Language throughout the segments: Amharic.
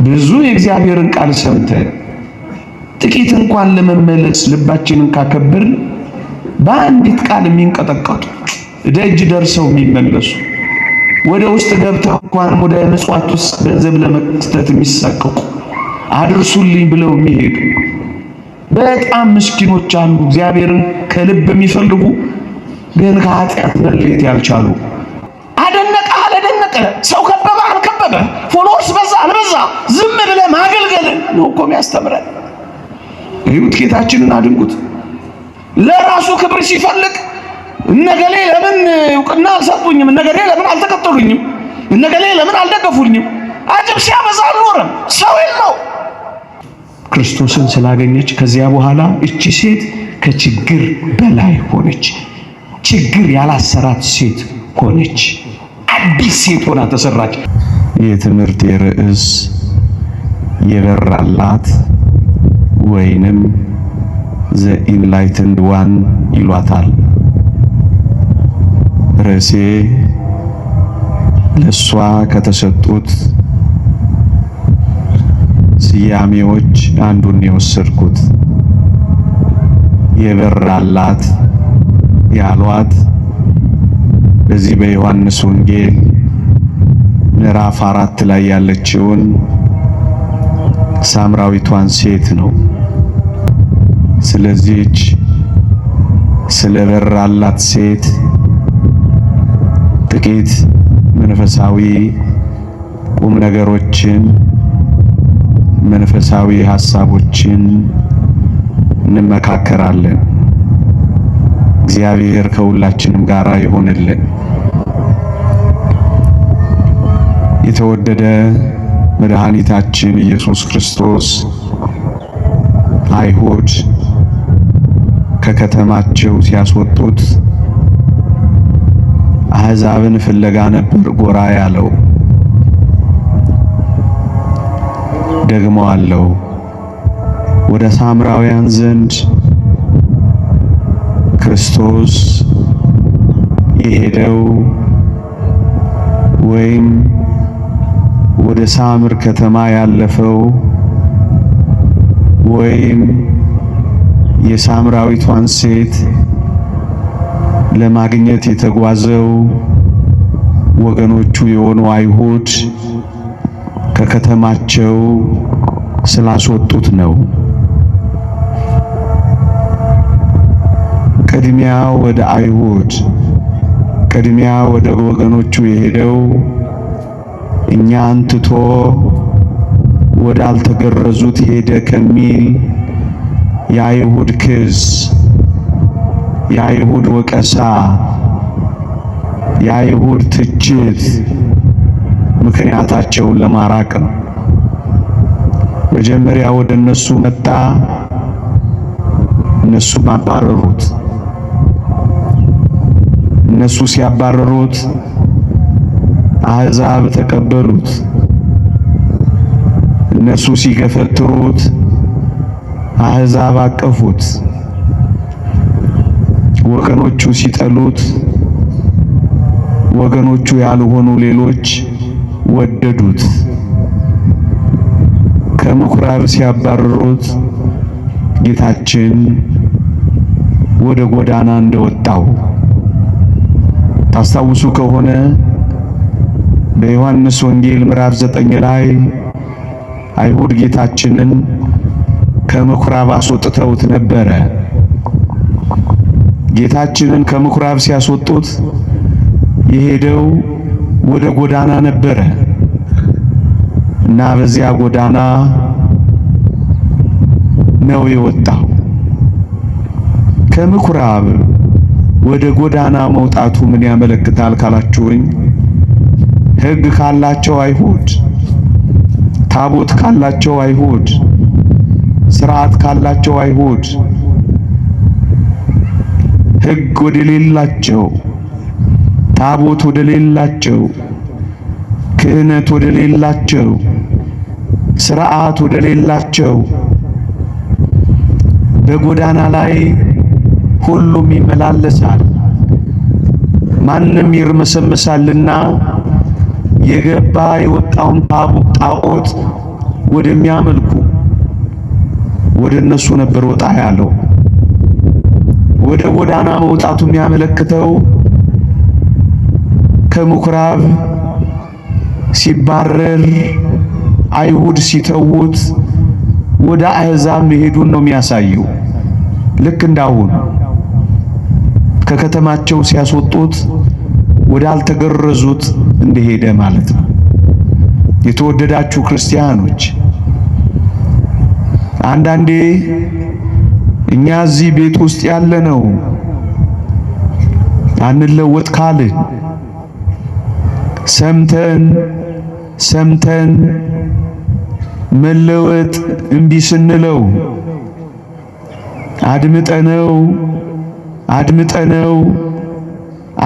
ብዙ የእግዚአብሔርን ቃል ሰምተን ጥቂት እንኳን ለመመለስ ልባችንን ካከበርን በአንዲት ቃል የሚንቀጠቀጡ ደጅ ደርሰው የሚመለሱ ወደ ውስጥ ገብተው እንኳን ወደ ምጽዋት ውስጥ ገንዘብ ለመስጠት የሚሳቀቁ አድርሱልኝ ብለው የሚሄዱ በጣም ምስኪኖች አሉ። እግዚአብሔርን ከልብ የሚፈልጉ ግን ከኃጢአት መለየት ያልቻሉ። አደነቀ ሰው ከበበ አልከበበ ፎሎወርስ በዛ አልበዛ ዝም ብለህ ማገልገል ነው እኮ የሚያስተምረን። እዩት፣ ጌታችንን አድንቁት። ለራሱ ክብር ሲፈልግ እነገሌ ለምን እውቅና አልሰጡኝም፣ እነገሌ ለምን አልተከተሉኝም፣ እነገሌ ለምን አልደገፉኝም፣ አጅብ ሲያበዛ አልኖረም። ሰው የለው። ክርስቶስን ስላገኘች ከዚያ በኋላ እቺ ሴት ከችግር በላይ ሆነች። ችግር ያላሰራት ሴት ሆነች። አዲስ ሴት ሆና ተሰራች። የትምህርት ርዕስ የበራላት ወይንም ዘ ኢንላይትንድ ዋን ይሏታል። ርዕሴ ለሷ ከተሰጡት ስያሜዎች አንዱን የወሰድኩት። የበራላት ያሏት በዚህ በዮሐንስ ወንጌል ምዕራፍ 4 ላይ ያለችውን ሳምራዊቷን ሴት ነው። ስለዚህች ስለበራላት ሴት ጥቂት መንፈሳዊ ቁም ነገሮችን፣ መንፈሳዊ ሐሳቦችን እንመካከራለን። እግዚአብሔር ከሁላችንም ጋር ይሆንልን። የተወደደ መድኃኒታችን ኢየሱስ ክርስቶስ አይሁድ ከከተማቸው ሲያስወጡት አሕዛብን ፍለጋ ነበር ጎራ ያለው። ደግሞ አለው ወደ ሳምራውያን ዘንድ ክርስቶስ የሄደው ወይም ወደ ሳምር ከተማ ያለፈው ወይም የሳምራዊቷን ሴት ለማግኘት የተጓዘው ወገኖቹ የሆኑ አይሁድ ከከተማቸው ስላስወጡት ነው። ቅድሚያ ወደ አይሁድ፣ ቅድሚያ ወደ ወገኖቹ የሄደው እኛን ትቶ ወደ አልተገረዙት ሄደ ከሚል የአይሁድ ክስ፣ የአይሁድ ወቀሳ፣ የአይሁድ ትችት ምክንያታቸውን ለማራቅ ነው። መጀመሪያ ወደ እነሱ መጣ፣ እነሱ አባረሩት። እነሱ ሲያባረሩት አሕዛብ ተቀበሉት። እነሱ ሲገፈትሩት አሕዛብ አቀፉት። ወገኖቹ ሲጠሉት ወገኖቹ ያልሆኑ ሌሎች ወደዱት። ከምኩራብ ሲያባረሩት ጌታችን ወደ ጎዳና እንደወጣው ታስታውሱ ከሆነ በዮሐንስ ወንጌል ምዕራፍ 9 ላይ አይሁድ ጌታችንን ከምኩራብ አስወጥተውት ነበረ። ጌታችንን ከምኩራብ ሲያስወጡት የሄደው ወደ ጎዳና ነበረ እና በዚያ ጎዳና ነው የወጣው። ከምኩራብ ወደ ጎዳና መውጣቱ ምን ያመለክታል ካላችሁኝ፣ ሕግ ካላቸው አይሁድ፣ ታቦት ካላቸው አይሁድ፣ ሥርዓት ካላቸው አይሁድ ሕግ ወደሌላቸው፣ ታቦት ወደሌላቸው፣ ክህነት ወደሌላቸው፣ ሥርዓት ወደሌላቸው በጎዳና ላይ ሁሉም ይመላለሳል። ማንም ይርመሰመሳልና የገባ የወጣውን ጣዖት ወደሚያመልኩ ወደ እነሱ ነበር ወጣ ያለው። ወደ ጎዳና መውጣቱ የሚያመለክተው ከምኩራብ ሲባረር አይሁድ ሲተውት ወደ አሕዛብ መሄዱን ነው የሚያሳየው። ልክ እንዳሁን ከከተማቸው ሲያስወጡት ወደ አልተገረዙት እንደሄደ ማለት ነው። የተወደዳችሁ ክርስቲያኖች፣ አንዳንዴ እኛ እዚህ ቤት ውስጥ ያለነው አንለወጥ ካልን ሰምተን መለወጥ እምቢ ስንለው አድምጠነው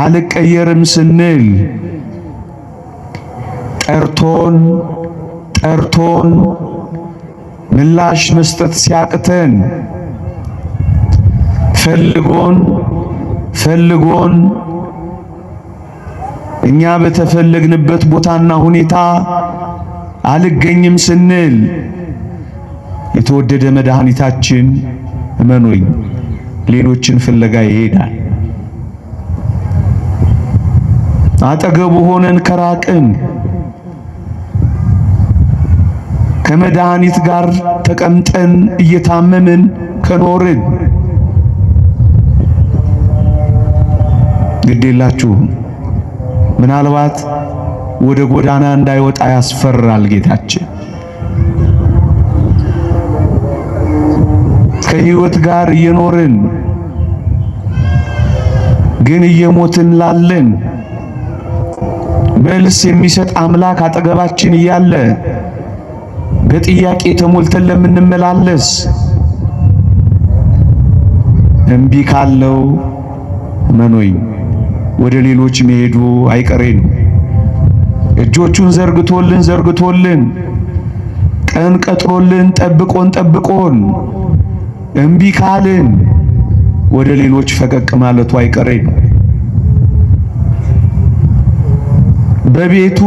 አልቀየርም ስንል ጠርቶን ምላሽ መስጠት ሲያቅተን ፈልጎን እኛ በተፈለግንበት ቦታና ሁኔታ አልገኝም ስንል የተወደደ መድኃኒታችን እመኑኝ ሌሎችን ፍለጋ ይሄዳል። አጠገቡ ሆነን ከራቅን ከመድኃኒት ጋር ተቀምጠን እየታመምን ከኖርን ግዴላችሁም ምናልባት ወደ ጎዳና እንዳይወጣ ያስፈራል ጌታችን። ከሕይወት ጋር እየኖርን ግን እየሞትን ላለን መልስ የሚሰጥ አምላክ አጠገባችን እያለ በጥያቄ ተሞልተን ለምንመላለስ እምቢ ካለው መኖኝ ወደ ሌሎች መሄዱ አይቀሬ ነው። እጆቹን ዘርግቶልን ቀን ቀጥሮልን ጠብቆን እምቢ ካልን ወደ ሌሎች ፈቀቅ ማለቱ አይቀሬ ነው። በቤቱ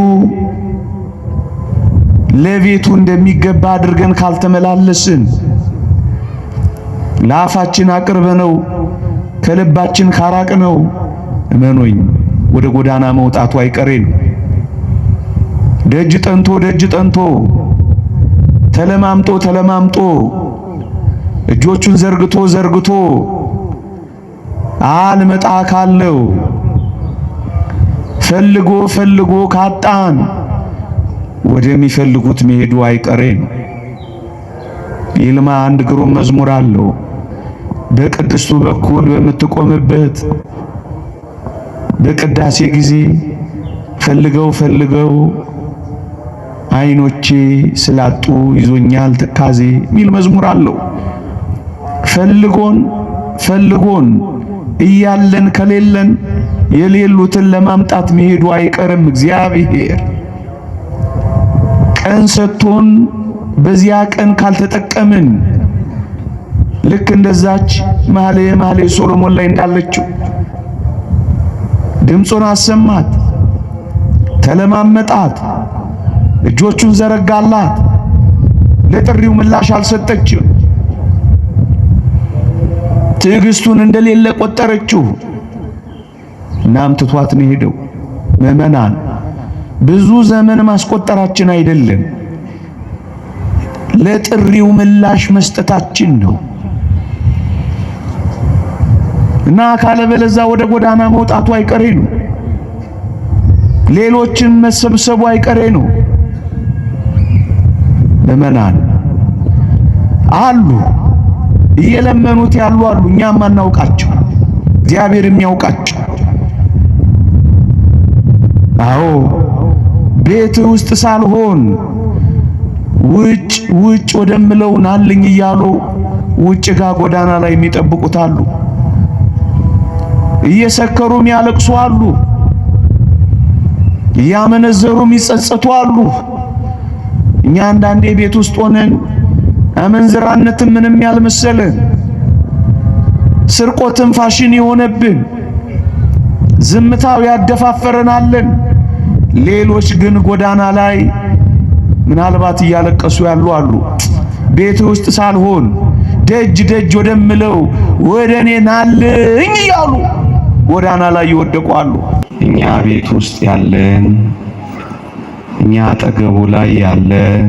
ለቤቱ እንደሚገባ አድርገን ካልተመላለስን ለአፋችን አቅርበነው ከልባችን ካራቅነው እመኖኝ ወደ ጎዳና መውጣቱ አይቀሬ ነው። ደጅ ጠንቶ ተለማምጦ እጆቹን ዘርግቶ አልመጣ ካለው ፈልጎ ካጣን ወደሚፈልጉት መሄዱ አይቀሬ ነው። ይልማ አንድ ግሩም መዝሙር አለው። በቅድስቱ በኩል በምትቆምበት በቅዳሴ ጊዜ ፈልገው አይኖቼ ስላጡ ይዞኛል ትካዜ ሚል መዝሙር አለው። ፈልጎን እያለን ከሌለን የሌሉትን ለማምጣት መሄዱ አይቀርም። እግዚአብሔር ቀን ሰጥቶን በዚያ ቀን ካልተጠቀምን ልክ እንደዛች መኃልየ ሶሎሞን ላይ እንዳለችው ድምፁን አሰማት፣ ተለማመጣት፣ እጆቹን ዘረጋላት፣ ለጥሪው ምላሽ አልሰጠችም። ትዕግስቱን እንደሌለ ቆጠረችው። እናም ትቷት ነው ሄደው። ምዕመናን ብዙ ዘመን ማስቆጠራችን አይደለም ለጥሪው ምላሽ መስጠታችን ነው። እና ካለበለዚያ ወደ ጎዳና መውጣቱ አይቀሬ ነው። ሌሎችን መሰብሰቡ አይቀሬ ነው። ምዕመናን አሉ እየለመኑት ያሉ አሉ፣ እኛም አናውቃቸው፣ እግዚአብሔር የሚያውቃቸው። አዎ ቤት ውስጥ ሳልሆን ውጭ ወደምለው ናልኝ እያሉ ውጭ ጋር ጎዳና ላይ የሚጠብቁት አሉ። እየሰከሩ የሚያለቅሱ አሉ። እያመነዘሩ የሚጸጸቱ አሉ። እኛ አንዳንዴ ቤት ውስጥ ሆነን አመንዝራነትን ምንም ያልመሰለን ስርቆትን ፋሽን የሆነብን ዝምታው ያደፋፈረናለን። ሌሎች ግን ጎዳና ላይ ምናልባት እያለቀሱ ያሉ አሉ። ቤት ውስጥ ሳልሆን ደጅ ደጅ ወደምለው ወደ እኔ ናልኝ እያሉ ጎዳና ላይ ይወደቁ አሉ። እኛ ቤት ውስጥ ያለን፣ እኛ አጠገቡ ላይ ያለን፣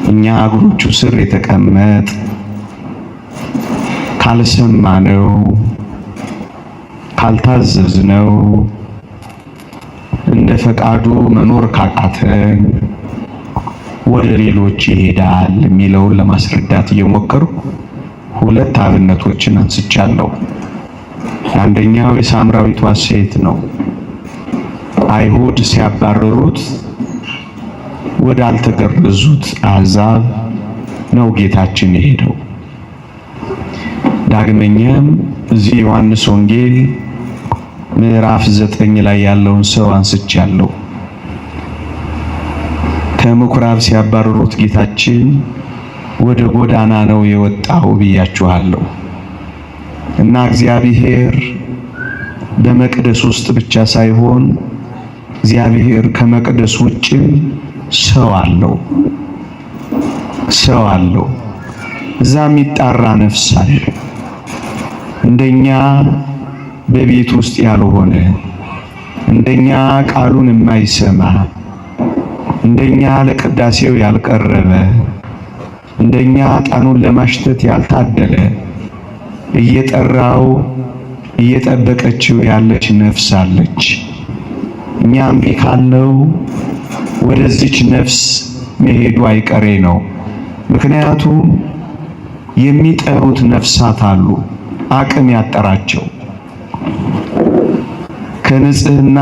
እኛ እግሮቹ ስር የተቀመጥ ካልሰማነው፣ ካልታዘዝነው፣ እንደ ፈቃዱ መኖር ካቃተን ወደ ሌሎች ይሄዳል የሚለውን ለማስረዳት እየሞከሩ ሁለት አብነቶችን አንስቻለሁ። አንደኛው የሳምራዊቷ ሴት ነው። አይሁድ ሲያባረሩት ወደ አልተገረዙት አሕዛብ ነው ጌታችን የሄደው። ዳግመኛም እዚህ ዮሐንስ ወንጌል ምዕራፍ 9 ላይ ያለውን ሰው አንስቻለሁ። ከምኩራብ ሲያባረሩት ጌታችን ወደ ጎዳና ነው የወጣው ብያችኋለሁ። እና እግዚአብሔር በመቅደስ ውስጥ ብቻ ሳይሆን እግዚአብሔር ከመቅደስ ውጭም ሰው አለው። እዛ የሚጣራ ነፍስ አለ። እንደኛ በቤት ውስጥ ያልሆነ፣ እንደኛ ቃሉን የማይሰማ፣ እንደኛ ለቅዳሴው ያልቀረበ፣ እንደኛ ዕጣኑን ለማሽተት ያልታደለ እየጠራው እየጠበቀችው ያለች ነፍስ አለች። እኛም ካለው ወደዚች ነፍስ መሄዱ አይቀሬ ነው። ምክንያቱም የሚጠሩት ነፍሳት አሉ፣ አቅም ያጠራቸው። ከንጽህና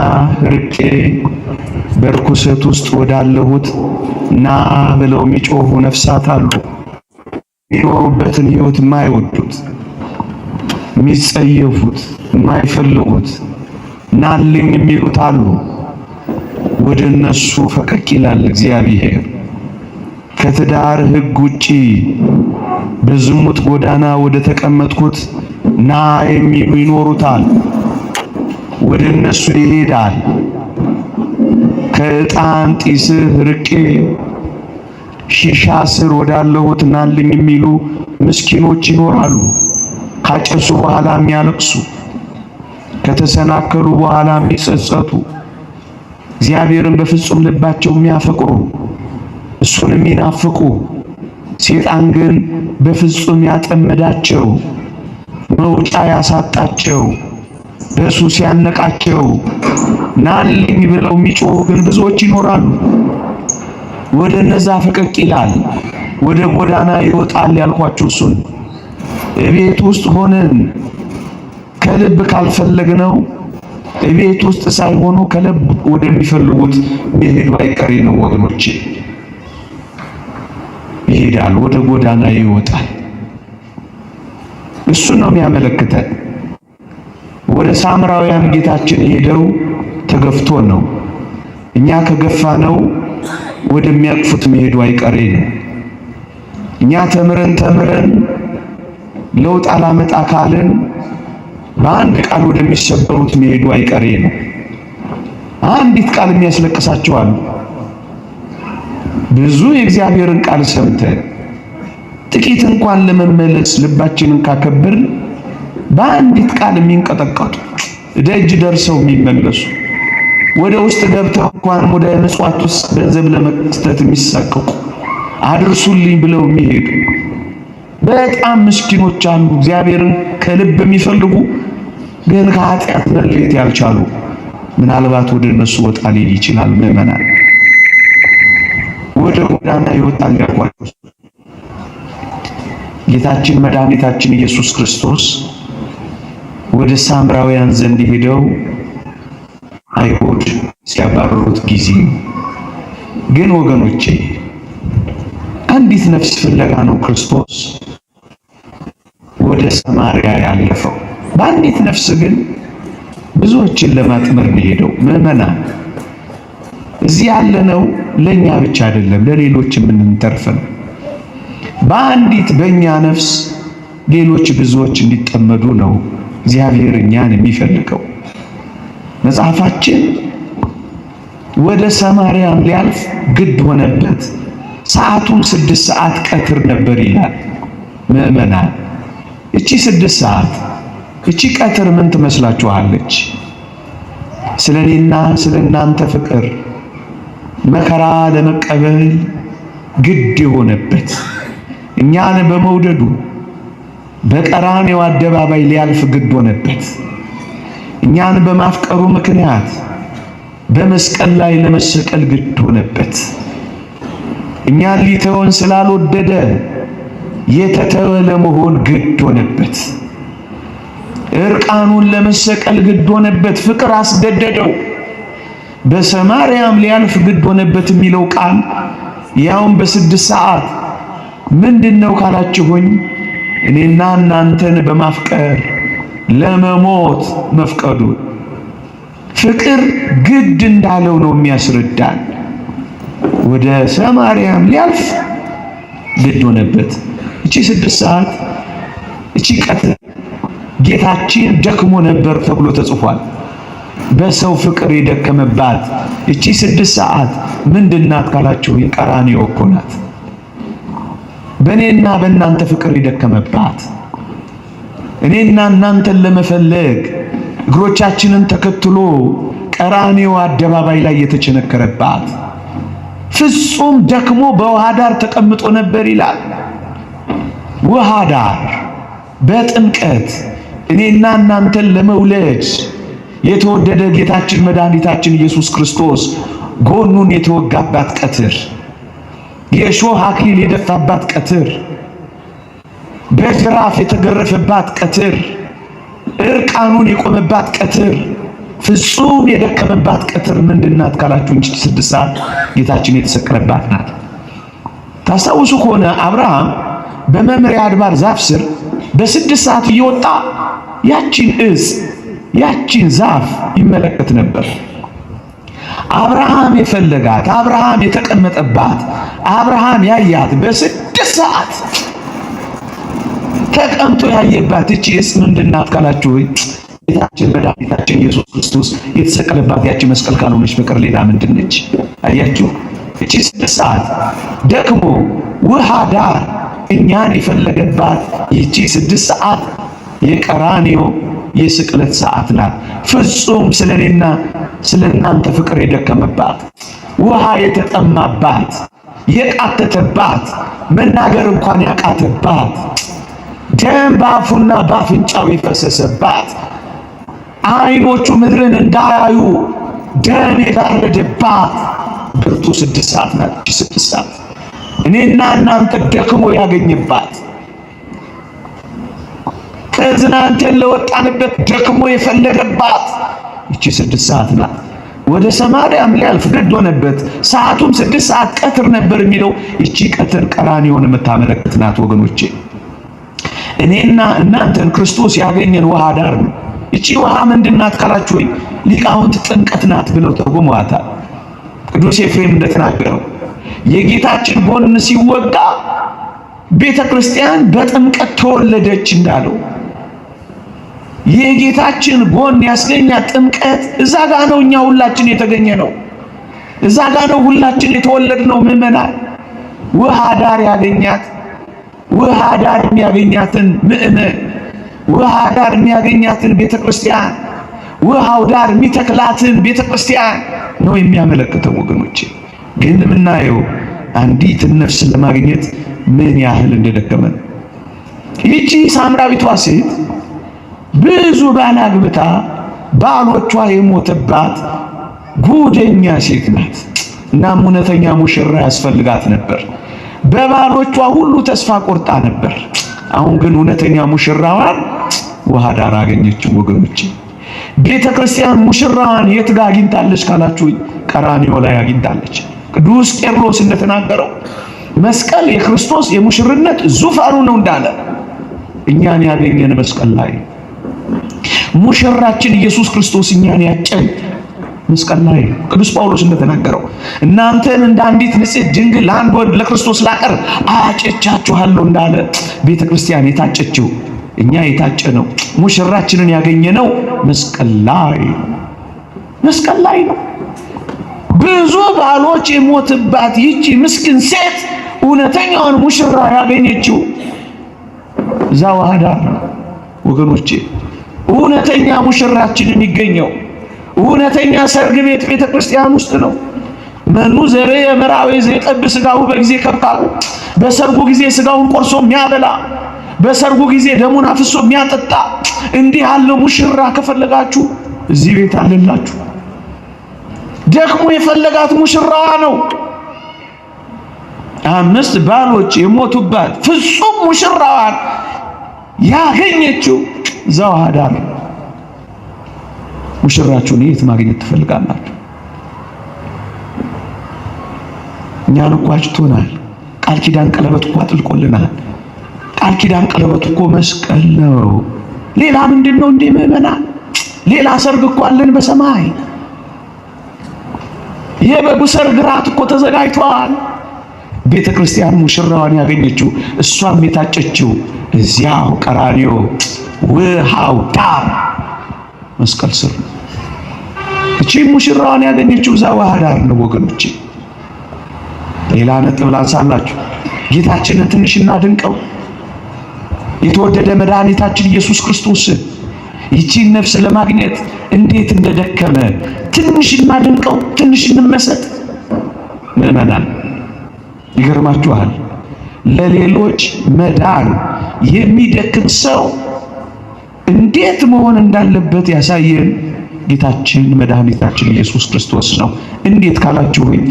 ርቄ በርኩሰት ውስጥ ወዳለሁት ና ብለው የሚጮሁ ነፍሳት አሉ። የሚኖሩበትን ሕይወት የማይወዱት፣ የሚጸየፉት፣ የማይፈልጉት ናልኝ የሚሉት አሉ። ወደ እነሱ ፈቀቅ ይላል እግዚአብሔር። ከትዳር ሕግ ውጪ በዝሙት ጎዳና ወደ ተቀመጥኩት ና የሚሉ ይኖሩታል። ወደ እነሱ ይሄዳል። ከዕጣን ጢስህ ርቄ ሺሻ ስር ወዳለሁት ናልኝ የሚሉ ምስኪኖች ይኖራሉ። ካጨሱ በኋላ የሚያለቅሱ፣ ከተሰናከሉ በኋላ የሚጸጸቱ፣ እግዚአብሔርን በፍጹም ልባቸው የሚያፈቅሩ፣ እሱን የሚናፍቁ፣ ሰይጣን ግን በፍጹም ያጠመዳቸው፣ መውጫ ያሳጣቸው፣ በሱስ ያነቃቸው ናልኝ ብለው የሚጮሁ ግን ብዙዎች ይኖራሉ። ወደ እነዛ ፈቀቅ ይላል፣ ወደ ጎዳና ይወጣል። ያልኳችሁ እሱን እቤት ውስጥ ሆነን ከልብ ካልፈለግነው እቤት ውስጥ ሳይሆኑ ከልብ ወደሚፈልጉት መሄዱ አይቀሬ ነው ወገኖቼ። ይሄዳል፣ ወደ ጎዳና ይወጣል። እሱ ነው የሚያመለክተን። ወደ ሳምራውያን ጌታችን ሄደው ተገፍቶ ነው። እኛ ከገፋ ነው ወደሚያቅፉት መሄዱ አይቀሬ ነው። እኛ ተምረን ለውጥ አላመጣ ካልን በአንድ ቃል ወደሚሰበሩት መሄዱ አይቀሬ ነው። አንዲት ቃል የሚያስለቅሳቸው አሉ። ብዙ የእግዚአብሔርን ቃል ሰምተን ጥቂት እንኳን ለመመለስ ልባችንን ካከበርን በአንዲት ቃል የሚንቀጠቀጡ ደጅ ደርሰው የሚመለሱ ወደ ውስጥ ገብተው እንኳን ወደ ምጽዋት ውስጥ ገንዘብ ለመስጠት የሚሳቀቁ አድርሱልኝ ብለው የሚሄዱ በጣም ምስኪኖች አሉ። እግዚአብሔርን ከልብ የሚፈልጉ ግን ከኃጢአት መለየት ያልቻሉ። ምናልባት ወደ እነሱ ወጣ ሊል ይችላል። ምዕመናን ወደ ጎዳና ይወጣል ያልኳቸው ጌታችን መድኃኒታችን ኢየሱስ ክርስቶስ ወደ ሳምራውያን ዘንድ ሄደው አይሁድ ሲያባረሩት ጊዜ ግን ወገኖቼ አንዲት ነፍስ ፍለጋ ነው ክርስቶስ ወደ ሰማርያ ያለፈው። በአንዲት ነፍስ ግን ብዙዎችን ለማጥመር ነው ሄደው። ምዕመናን እዚህ ያለነው ለኛ ብቻ አይደለም፣ ለሌሎችም እንተርፈን። በአንዲት በእኛ ነፍስ ሌሎች ብዙዎች እንዲጠመዱ ነው እግዚአብሔር እኛን የሚፈልገው። መጽሐፋችን ወደ ሰማርያም ሊያልፍ ግድ ሆነበት። ሰዓቱም 6 ሰዓት ቀትር ነበር ይላል። ምእመናን እቺ 6 ሰዓት እቺ ቀትር ምን ትመስላችኋለች? ስለኔና ስለናንተ ፍቅር መከራ ለመቀበል ግድ የሆነበት እኛን በመውደዱ በቀራንዮ አደባባይ ሊያልፍ ግድ ሆነበት። እኛን በማፍቀሩ ምክንያት በመስቀል ላይ ለመሰቀል ግድ ሆነበት። እኛን ሊተወን ስላልወደደ የተተወ ለመሆን ግድ ሆነበት። እርቃኑን ለመሰቀል ግድ ሆነበት። ፍቅር አስገደደው። በሰማርያም ሊያልፍ ግድ ሆነበት የሚለው ቃል ያውም በ6 ሰዓት ምንድነው ካላችሁኝ፣ እኔና እናንተን በማፍቀር ለመሞት መፍቀዱ ፍቅር ግድ እንዳለው ነው የሚያስረዳን። ወደ ሰማርያም ሊያልፍ ግድ ሆነበት። እቺ 6 ሰዓት እቺ ቀትር ጌታችን ደክሞ ነበር ተብሎ ተጽፏል። በሰው ፍቅር የደከመባት እቺ 6 ሰዓት ምንድናት ካላችሁ የቀራንዮ እኮ ናት። በእኔና በእናንተ ፍቅር የደከመባት እኔና እናንተን ለመፈለግ እግሮቻችንን ተከትሎ ቀራንዮ አደባባይ ላይ የተቸነከረባት ፍጹም ደክሞ በውሃ ዳር ተቀምጦ ነበር ይላል። ውሃ ዳር በጥምቀት እኔና እናንተን ለመውለድ የተወደደ ጌታችን መድኃኒታችን ኢየሱስ ክርስቶስ ጎኑን የተወጋባት ቀትር፣ የእሾህ አክሊል የደፋባት ቀትር፣ በጅራፍ የተገረፈባት ቀትር፣ እርቃኑን የቆመባት ቀትር፣ ፍጹም የደከመባት ቀትር ምንድናት ካላችሁ 6 ሰዓት ጌታችን የተሰቀለባት ናት። ታስታውሱ ከሆነ አብርሃም በመምሪያ አድባር ዛፍ ስር በ6 ሰዓት እየወጣ ያቺን እጽ ያቺን ዛፍ ይመለከት ነበር። አብርሃም የፈለጋት፣ አብርሃም የተቀመጠባት፣ አብርሃም ያያት በ6 ሰዓት ተቀምጦ ያየባት እቺ እጽ ምንድናት ካላችሁ ጌታችን መድኃኒታችን ኢየሱስ ክርስቶስ የተሰቀለባት ያቺ መስቀል ካልሆነች በቀር ሌላ ምንድነች? አያችሁ፣ እቺ 6 ሰዓት ደክሞ ውሃ ዳር እኛን የፈለገባት ይቺ 6 ሰዓት የቀራንዮ የስቅለት ሰዓት ናት። ፍጹም ስለኔና ስለናንተ ፍቅር የደከመባት፣ ውሃ የተጠማባት፣ የቃተተባት፣ መናገር እንኳን ያቃተባት፣ ደም ባፉና ባፍንጫው የፈሰሰባት፣ አይኖቹ ምድርን እንዳያዩ ደም የጋረደባት ብርቱ 6 ሰዓት ናት። 6 ሰዓት እኔና እናንተ ደክሞ ያገኘባት፣ ከዝናንተን ለወጣንበት ደክሞ የፈለገባት ይቺ 6 ሰዓት ናት። ወደ ሰማርያም ሊያልፍ ግድ ሆነበት። ሰዓቱም 6 ሰዓት ቀትር ነበር የሚለው ይቺ ቀትር ቀራንዮን የምታመለክት ናት ወገኖቼ። እኔና እናንተን ክርስቶስ ያገኘን ውሃ ዳር ነው። ይቺ ውሃ ምንድናት ካላችሁ ሊቃውንት ጥምቀት ናት ብለው ተርጉመዋታል። ቅዱስ ኤፍሬም እንደተናገረው የጌታችን ጎን ሲወጋ ቤተ ክርስቲያን በጥምቀት ተወለደች እንዳለው የጌታችን ጎን ያስገኛት ጥምቀት እዛ ጋ ነው። እኛ ሁላችን የተገኘ ነው። እዛ ጋ ነው ሁላችን የተወለድነው ምእመናን። ውሃ ዳር ያገኛት፣ ውሃ ዳር የሚያገኛትን ምእመን፣ ውሃ ዳር የሚያገኛትን ቤተ ክርስቲያን፣ ውሃው ዳር የሚተክላትን ቤተ ክርስቲያን ነው የሚያመለክተው ወገኖቼ። ግን የምናየው አንዲት ነፍስ ለማግኘት ምን ያህል እንደደከመን። ይቺ ሳምራዊቷ ሴት ብዙ ባል አግብታ ባሎቿ የሞተባት ጉደኛ ሴት ናት። እናም እውነተኛ ሙሽራ ያስፈልጋት ነበር። በባሎቿ ሁሉ ተስፋ ቆርጣ ነበር። አሁን ግን እውነተኛ ሙሽራዋን ውሃ ዳር አገኘችው ወገኖቼ። ቤተ ክርስቲያን ሙሽራዋን የት ጋር አግኝታለች ካላችሁ ቀራንዮ ላይ አግኝታለች። ቅዱስ ቄርሎስ እንደተናገረው መስቀል የክርስቶስ የሙሽርነት ዙፋኑ ነው እንዳለ እኛን ያገኘን መስቀል ላይ ሙሽራችን ኢየሱስ ክርስቶስ እኛን ያጨን መስቀል ላይ። ቅዱስ ጳውሎስ እንደተናገረው እናንተን እንደ አንዲት ንጽሕት ድንግል ለአንድ ወንድ ለክርስቶስ ላቀርብ አጭቻችኋለሁ እንዳለ ቤተ ክርስቲያን የታጨችው እኛ የታጨ ነው ሙሽራችንን ያገኘነው መስቀል ላይ ነው። መስቀል ላይ ነው። ብዙ ባሎች የሞትባት ይቺ ምስኪን ሴት እውነተኛውን ሙሽራ ያገኘችው እዛው ኅዳር ነው ወገኖቼ። እውነተኛ ሙሽራችን የሚገኘው እውነተኛ ሰርግ ቤት ቤተክርስቲያን ውስጥ ነው። መኑ ዘሬ የመራዊ ዘይጠብ ስጋው በጊዜ ከብካቡ፣ በሰርጉ ጊዜ ስጋውን ቆርሶ የሚያበላ፣ በሰርጉ ጊዜ ደሙን አፍሶ የሚያጠጣ እንዲህ ያለ ሙሽራ ከፈለጋችሁ እዚህ ቤት አለላችሁ። ደግሞ የፈለጋት ሙሽራዋ ነው። 5 ባሎች የሞቱባት ፍጹም ሙሽራዋን ያገኘችው እዛው ኅዳር። ሙሽራችሁን የት ማግኘት ትፈልጋላችሁ? እኛን እኮ አጭቶናል። ቃል ኪዳን ቀለበት እኮ አጥልቆልናል። ቃል ኪዳን ቀለበት እኮ መስቀል ነው። ሌላ ምንድነው እንዴ ምዕመናን? ሌላ ሰርግ እኮ አለን በሰማይ። የበጉ ሰርግ ራት እኮ ተዘጋጅቷል። ቤተ ክርስቲያን ሙሽራዋን ያገኘችው እሷም የታጨችው እዚያው ቀራንዮ ውሃው ዳር መስቀል ስር። እቺ ሙሽራዋን ያገኘችው እዛው ኅዳር ነው ወገኖቼ። ሌላ ነጥብ ላንሳላችሁ። ጌታችንን ትንሽ እናድንቀው። የተወደደ መድኃኒታችን ኢየሱስ ክርስቶስ ይቺን ነፍስ ለማግኘት እንዴት እንደደከመ ትንሽ እናድንቀው፣ ትንሽ እንመሰጥ። ምዕመናን ይገርማችኋል። ለሌሎች መዳን የሚደክም ሰው እንዴት መሆን እንዳለበት ያሳየን ጌታችን መድኃኒታችን ኢየሱስ ክርስቶስ ነው። እንዴት ካላችሁኝ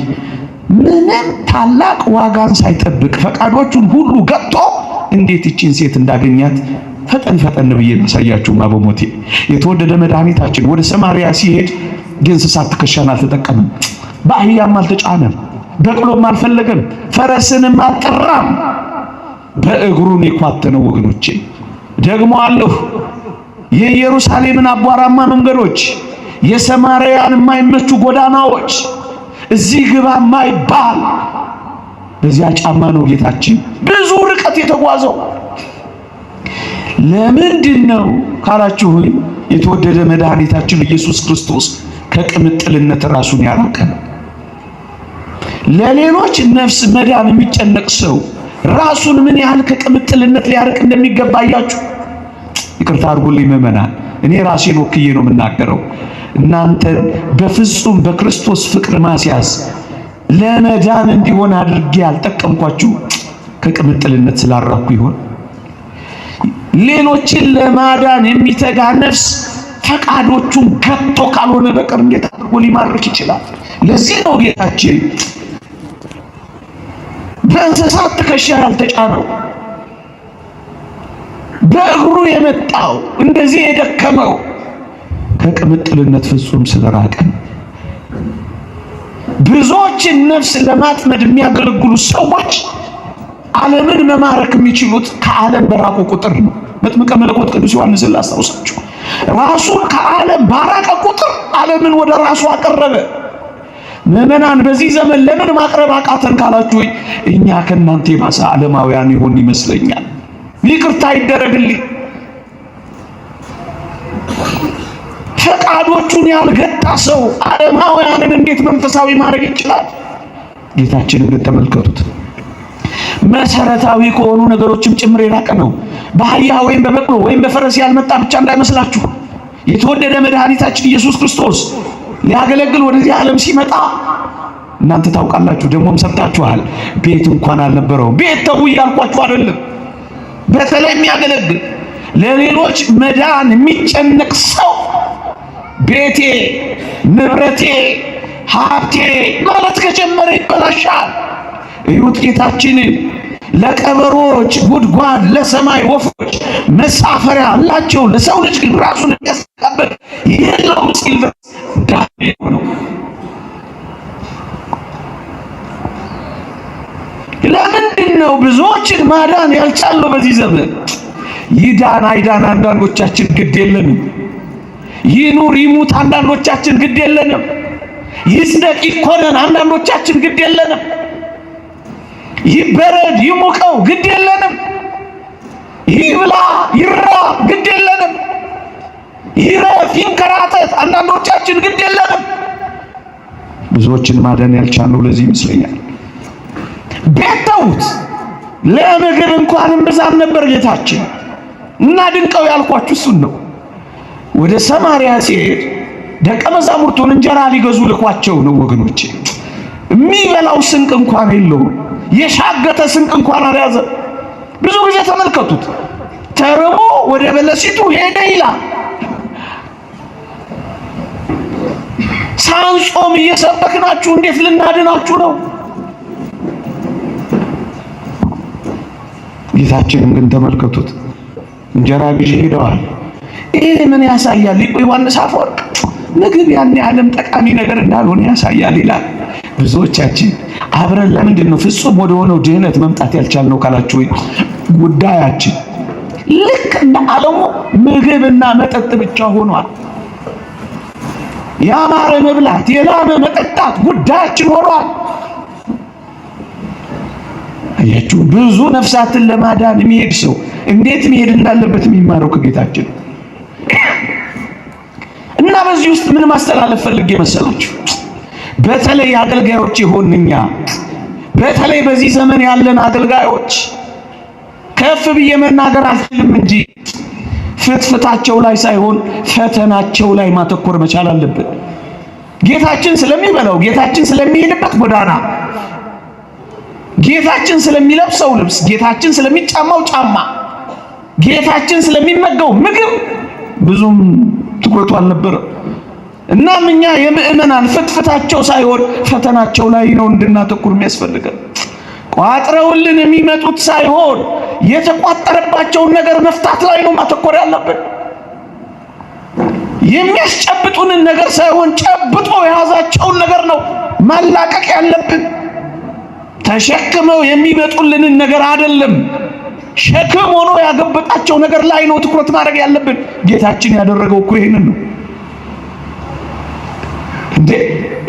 ምንም ታላቅ ዋጋን ሳይጠብቅ ፈቃዶቹን ሁሉ ገጥቶ እንዴት ይቺን ሴት እንዳገኛት ፈጠን ብዬ ላሳያችሁማ በሞቴ። የተወደደ መድኃኒታችን ወደ ሰማርያ ሲሄድ የእንስሳት ትከሻን አልተጠቀመም፣ በአህያም አልተጫነም፣ በቅሎም አልፈለገም፣ ፈረስንም አልጠራም። በእግሩን የኳተነው ወገኖቼ። ደግሞ አለሁ የኢየሩሳሌምን አቧራማ መንገዶች፣ የሰማርያን የማይመቹ ጎዳናዎች፣ እዚህ ግባ የማይባል በዚያ ጫማ ነው ጌታችን ብዙ ርቀት የተጓዘው። ለምንድን ነው ካላችሁኝ የተወደደ መድኃኒታችን ኢየሱስ ክርስቶስ ከቅምጥልነት ራሱን ያራቀ ነው። ለሌሎች ነፍስ መዳን የሚጨነቅ ሰው ራሱን ምን ያህል ከቅምጥልነት ሊያርቅ እንደሚገባ አያችሁ። ይቅርታ አድርጉልኝ ምዕመናን፣ እኔ ራሴን ወክዬ ነው የምናገረው። እናንተን በፍጹም በክርስቶስ ፍቅር ማስያዝ ለመዳን እንዲሆን አድርጌ ያልጠቀምኳችሁ ከቅምጥልነት ስላራኩ ይሆን? ሌሎችን ለማዳን የሚተጋ ነፍስ ፈቃዶቹን ገጥቶ ካልሆነ በቀር እንዴት አድርጎ ሊማርክ ይችላል? ለዚህ ነው ጌታችን በእንስሳት ትከሻ ያልተጫነው፣ በእግሩ የመጣው፣ እንደዚህ የደከመው ከቅምጥልነት ፍጹም ስለራቀ። ብዙዎችን ነፍስ ለማጥመድ የሚያገለግሉ ሰዎች ዓለምን መማረክ የሚችሉት ከዓለም በራቁ ቁጥር ነው። መጥምቀ መለኮት ቅዱስ ዮሐንስን ላስታውሳችሁ፣ ራሱን ከዓለም ባራቀ ቁጥር ዓለምን ወደ ራሱ አቀረበ። ምዕመናን በዚህ ዘመን ለምን ማቅረብ አቃተን ካላችሁኝ እኛ ከእናንተ የባሰ ዓለማውያን ይሆን ይመስለኛል። ይቅርታ ይደረግልኝ። ፈቃዶቹን ያልገታ ሰው ዓለማውያንን እንዴት መንፈሳዊ ማድረግ ይችላል? ጌታችንን ግን ተመልከቱት። መሰረታዊ ከሆኑ ነገሮችም ጭምር የራቀ ነው። በአህያ ወይም በበቅሎ ወይም በፈረስ ያልመጣ ብቻ እንዳይመስላችሁ። የተወደደ መድኃኒታችን ኢየሱስ ክርስቶስ ሊያገለግል ወደዚህ ዓለም ሲመጣ እናንተ ታውቃላችሁ፣ ደግሞም ሰምታችኋል። ቤት እንኳን አልነበረውም። ቤት ተው እያልኳችሁ አይደለም። በተለይ የሚያገለግል ለሌሎች መዳን የሚጨነቅ ሰው ቤቴ፣ ንብረቴ፣ ሀብቴ ማለት ከጀመረ ይበላሻል። እዩት ጌታችንን ለቀበሮች ጉድጓድ፣ ለሰማይ ወፎች መሳፈሪያ አላቸው፣ ለሰው ልጅ ግን ራሱን የሚያስቀበል የለውም ሲል ዳሜ ነው። ለምንድን ነው ብዙዎችን ማዳን ያልቻለው በዚህ ዘመን? ይዳን አይዳን አንዳንዶቻችን ግድ የለንም። ይኑር ይሙት አንዳንዶቻችን ግድ የለንም። ይስደቅ ይኮነን አንዳንዶቻችን ግድ የለንም። ይበረድ ይሙቀው ግድ የለንም። ይብላ ይራ ግድ የለንም። ይረፍ ይንከራተት አንዳንዶቻችን ግድ የለንም። ብዙዎችን ማዳን ያልቻለው ለዚህ ይመስለኛል። ቤት ተውት፣ ለምግብ እንኳን እምብዛም ነበር ጌታችን። እና ድንቀው ያልኳችሁ እሱን ነው። ወደ ሰማርያ ሲሄድ ደቀ መዛሙርቱን እንጀራ ሊገዙ ልኳቸው ነው ወገኖቼ። የሚበላው ስንቅ እንኳን የለውም። የሻገተ ስንቅ እንኳን አልያዘም። ብዙ ጊዜ ተመልከቱት፣ ተርቦ ወደ በለሲቱ ሄደ ይላል። ሳንጾም እየሰበክናችሁ እንዴት ልናድናችሁ ነው? ጌታችንም ግን ተመልከቱት፣ እንጀራ ግዢ ሄደዋል። ይህ ምን ያሳያል? ሊቁ ዮሐንስ አፈወርቅ ምግብ ያን ያህልም ጠቃሚ ነገር እንዳልሆነ ያሳያል ይላል። ብዙዎቻችን አብረን ለምንድን ነው ፍጹም ወደ ሆነው ድህነት መምጣት ያልቻልነው ካላችሁ፣ ጉዳያችን ልክ እንደ ዓለሙ ምግብና መጠጥ ብቻ ሆኗል። ያማረ መብላት የላመ መጠጣት ጉዳያችን ሆኗል። አያችሁ፣ ብዙ ነፍሳትን ለማዳን የሚሄድ ሰው እንዴት መሄድ እንዳለበት የሚማረው ከጌታችን እና በዚህ ውስጥ ምን ማስተላለፍ ፈልጌ መሰላችሁ? በተለይ አገልጋዮች የሆንኛ በተለይ በዚህ ዘመን ያለን አገልጋዮች ከፍ ብዬ መናገር አልችልም እንጂ ፍትፍታቸው ላይ ሳይሆን ፈተናቸው ላይ ማተኮር መቻል አለብን። ጌታችን ስለሚበላው፣ ጌታችን ስለሚሄድበት ጎዳና፣ ጌታችን ስለሚለብሰው ልብስ፣ ጌታችን ስለሚጫማው ጫማ፣ ጌታችን ስለሚመገው ምግብ ብዙም ትኩረቱ አልነበረም። እናም እኛ የምእመናን ፍትፍታቸው ሳይሆን ፈተናቸው ላይ ነው እንድናተኩር የሚያስፈልገን። ቋጥረውልን የሚመጡት ሳይሆን የተቋጠረባቸውን ነገር መፍታት ላይ ነው ማተኮር ያለብን። የሚያስጨብጡንን ነገር ሳይሆን ጨብጦ የያዛቸውን ነገር ነው ማላቀቅ ያለብን። ተሸክመው የሚመጡልንን ነገር አይደለም፣ ሸክም ሆኖ ያገበጣቸው ነገር ላይ ነው ትኩረት ማድረግ ያለብን። ጌታችን ያደረገው እኮ ይሄንን ነው እንዴ!